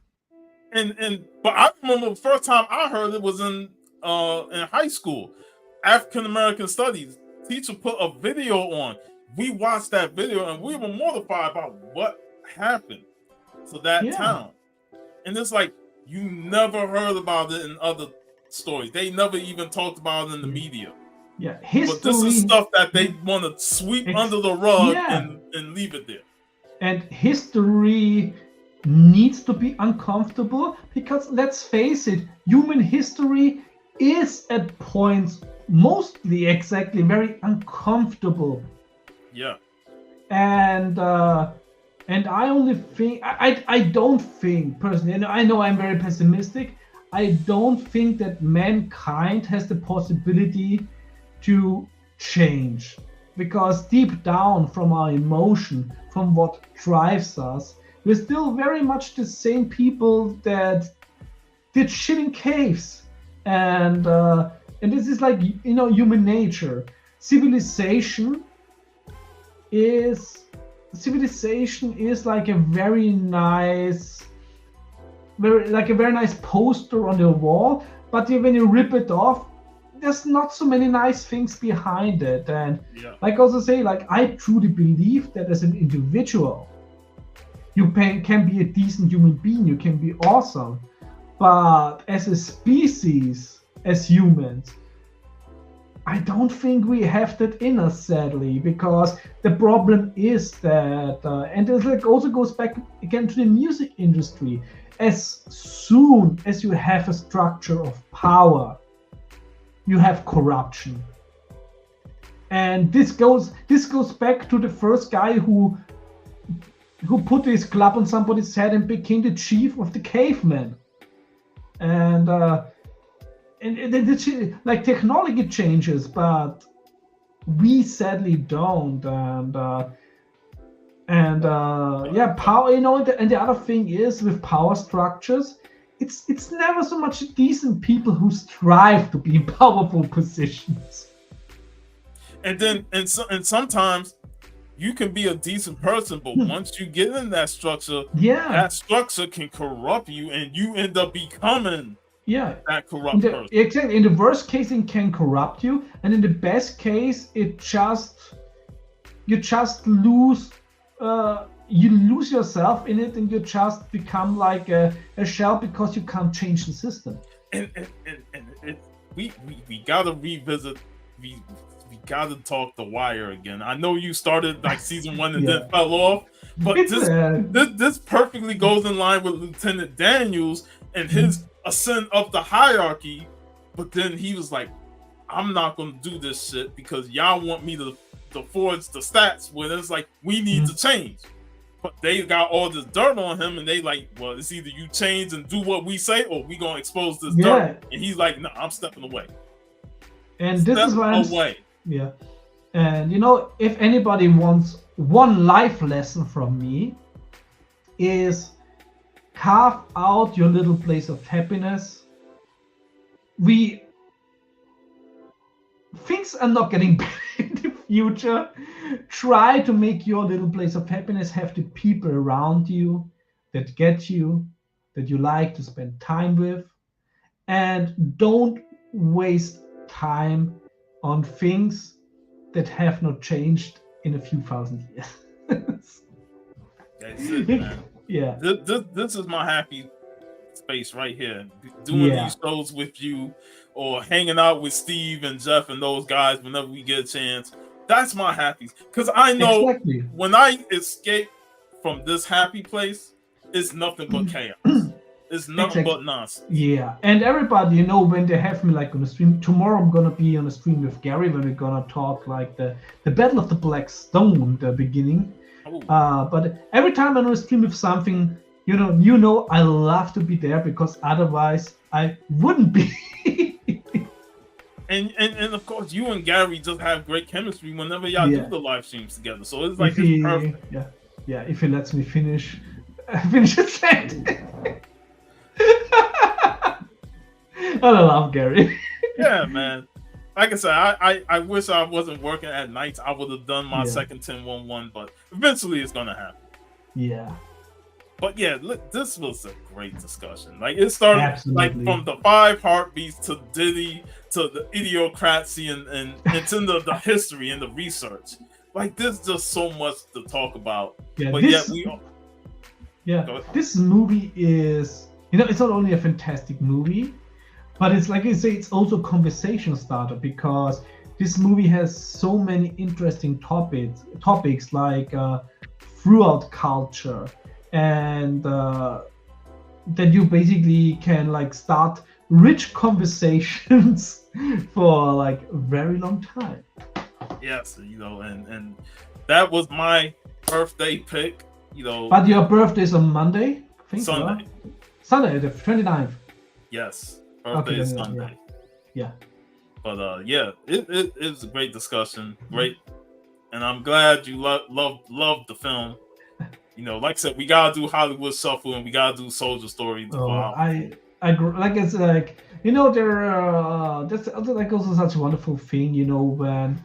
but I remember the first time I heard it was in high school. African American Studies teacher put a video on. We watched that video and we were mortified about what happened to that town. And it's like, you never heard about it in other stories. They never even talked about it in the media. Yeah, history. But this is stuff that they want to sweep under the rug and leave it there. And history needs to be uncomfortable, because let's face it, human history is at points mostly exactly very uncomfortable. Yeah. And And I only think I don't think personally, and I know I'm very pessimistic. I don't think that mankind has the possibility to change, because deep down from our emotion, from what drives us, we're still very much the same people that did shit in caves, and this is like, you know, human nature. Civilization is like a very nice poster on the wall, but when you rip it off, there's not so many nice things behind it. And like I also say, like, I truly believe that as an individual you can be a decent human being, you can be awesome, but as a species, as humans, I don't think we have that in us, sadly, because the problem is that, and it like also goes back again to the music industry. As soon as you have a structure of power, you have corruption, and this goes back to the first guy who put his club on somebody's head and became the chief of the cavemen, and like, technology changes, but we sadly don't. And power, you know. And the other thing is, with power structures, it's never so much decent people who strive to be in powerful positions. And sometimes you can be a decent person, but once you get in that structure, that structure can corrupt you, and you end up becoming that corrupt person. Exactly. In the worst case, it can corrupt you, and in the best case, you just lose. You lose yourself in it, and you just become like a shell because you can't change the system. And we gotta revisit. We gotta talk The Wire again. I know you started like season 1 and then fell off, but this perfectly goes in line with Lieutenant Daniels and his ascent up the hierarchy. But then he was like, I'm not gonna do this shit because y'all want me to forge the stats where it's like, we need to change. But they got all this dirt on him, and they like, well, it's either you change and do what we say, or we gonna expose this dirt. And he's like, no, I'm stepping away. And this is why and you know, if anybody wants one life lesson from me, is carve out your little place of happiness. Things are not getting better in the future. Try to make your little place of happiness have the people around you that get you, that you like to spend time with, and don't waste time on things that have not changed in a few thousand years. That's it, man. Yeah. This is my happy space right here. Doing these shows with you, or hanging out with Steve and Jeff and those guys whenever we get a chance. That's my happy. Because I know when I escape from this happy place, it's nothing but chaos. It's nothing but nonsense. Yeah, and everybody, you know, when they have me like on a stream, tomorrow I'm gonna be on a stream with Gary when we're gonna talk like the Battle of the Black Stone, the beginning. But every time I'm on a stream with something, you know, I love to be there, because otherwise I wouldn't be. And of course, you and Gary just have great chemistry whenever y'all do the live streams together. So it's like, it's perfect. Yeah, if he lets me finish a set. I love Gary. Yeah, man. Like I said, I wish I wasn't working at nights. I would have done my second 10-1-1, but eventually it's gonna happen. Yeah. But yeah, look, this was a great discussion. Like, it started like from the 5 heartbeats to Diddy to the idiocracy and to the history and the research. Like, there's just so much to talk about. Yeah, but this movie is, you know, it's not only a fantastic movie, but it's like you say, it's also a conversation starter, because this movie has so many interesting topics like throughout culture, and that you basically can like start rich conversations for like a very long time. Yes, you know, and that was my birthday pick. But your birthday is on Monday, I think. Sunday. Sunday, the 29th. Yes, birthday is Sunday. Yeah. But it was a great discussion. Great, and I'm glad you loved the film. Like I said, we gotta do Hollywood Shuffle and we gotta do Soldier Story. I like it's like that's also such a wonderful thing. When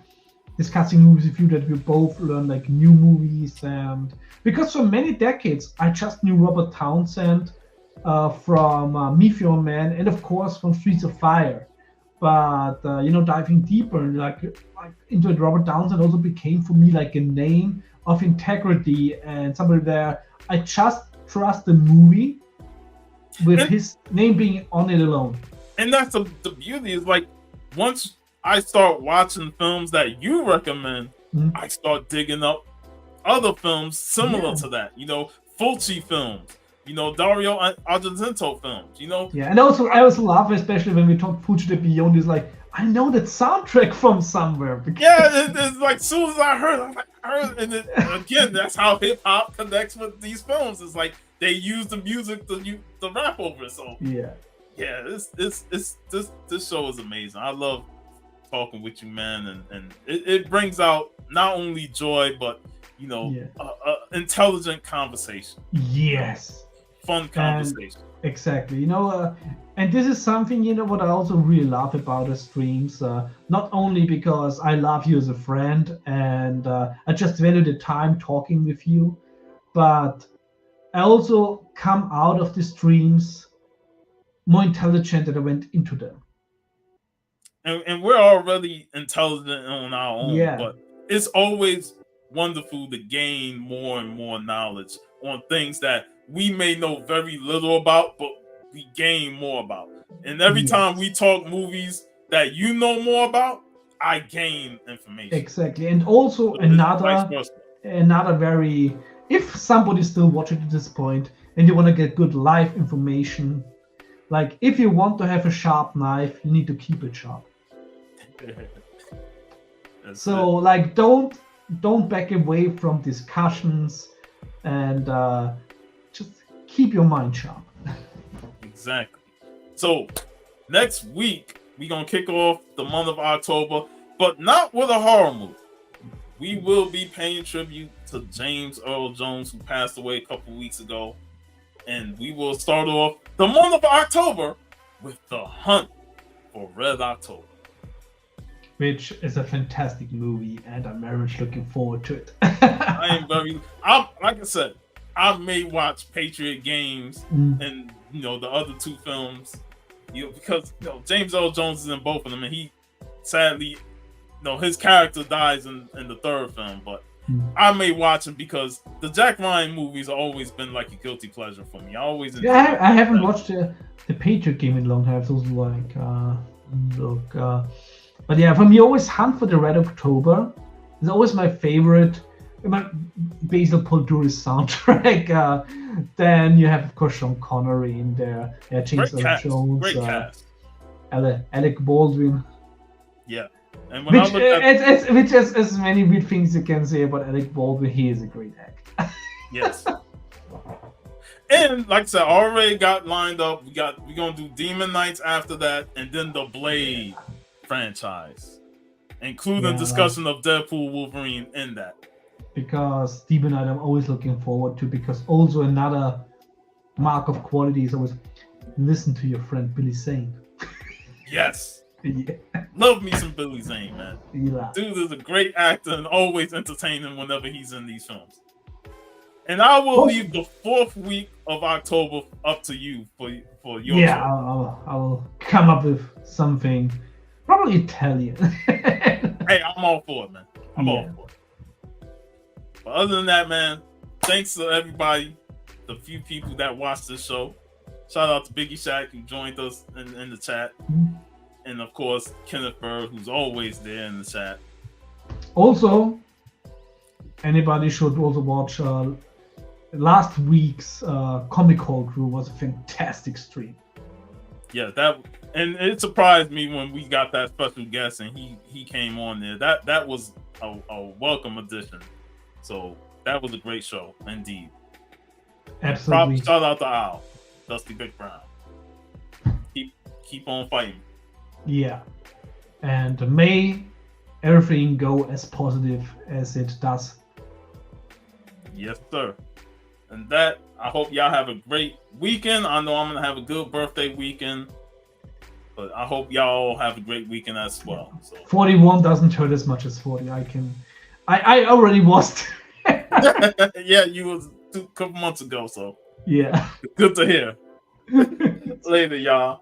discussing movies with you, that we both learn like new movies, and because for many decades I just knew Robert Townsend from Meet Your Man and of course from Streets of Fire. But diving deeper like into it, Robert Townsend also became for me like a name of integrity and somebody where I just trust the movie with his name being on it alone. And that's the beauty is like once I start watching films that you recommend, I start digging up other films similar to that. Fulci films. Dario Argento films. Yeah, and also I also love, especially when we talk Fuji the Beyond, is like I know that soundtrack from somewhere. Yeah, it's like as soon as I heard, and again, that's how hip hop connects with these films. It's like they use the music to rap over. So yeah, this show is amazing. I love talking with you, man, and it brings out not only joy but intelligent conversation. Yes. Fun conversation. Exactly. And this is something, what I also really love about the streams, not only because I love you as a friend and I just value the time talking with you, but I also come out of the streams more intelligent than I went into them. And we're already intelligent on our own, but it's always wonderful to gain more and more knowledge on things that we may know very little about, but we gain more about. And every time we talk movies that you know more about, I gain information. Exactly. And also so another very, if somebody's still watching at this point and you want to get good live information, like if you want to have a sharp knife, you need to keep it sharp. So like don't back away from discussions and just keep your mind sharp. Exactly. So next week we're gonna kick off the month of October, but not with a horror movie. We will be paying tribute to James Earl Jones, who passed away a couple weeks ago, and we will start off the month of October with The Hunt for Red October, which is a fantastic movie, and I'm very much looking forward to it. Like I said, I may watch Patriot Games and the other two films, because James Earl Jones is in both of them, and he sadly, his character dies in the third film. But I may watch him because the Jack Ryan movies have always been like a guilty pleasure for me. I haven't watched the Patriot Game in a long time. It's also like but yeah, for me, always Hunt for the Red October is always my favorite. Basil Polduri soundtrack. Then you have, of course, Sean Connery in there. James Earl Jones. Great cast. Alec Baldwin. Yeah. And which is as many weird things you can say about Alec Baldwin. He is a great actor. Yes. And like I said, already got lined up. We're gonna do Demon Knights after that, and then the Blade franchise, including discussion of Deadpool, Wolverine in that. Because Demon Knight I'm always looking forward to, because also another mark of quality is always listen to your friend Billy Zane. Yes. Love me some Billy Zane, man. Yeah. Dude is a great actor and always entertaining whenever he's in these films. And I will leave the 4th week of October up to you for your show. I will come up with something probably Italian. Hey, I'm all for it, man. I'm all for it. But other than that, man, thanks to everybody, the few people that watched this show. Shout out to Biggie Shaq, who joined us in the chat. And of course, Kenneth Bird, who's always there in the chat. Also, anybody should also watch last week's Comic Hall Crew. Was a fantastic stream. Yeah, and it surprised me when we got that special guest and he came on there. That was a welcome addition. So That was a great show, indeed. Absolutely. Shout out to Al, Dusty Big Brown. Keep on fighting. Yeah, and may everything go as positive as it does. Yes, sir. And that, I hope y'all have a great weekend. I know I'm gonna have a good birthday weekend, but I hope y'all have a great weekend as well. So 41 doesn't hurt as much as 40. I already was. yeah, you was a couple months ago, so yeah. good to hear. Later, y'all.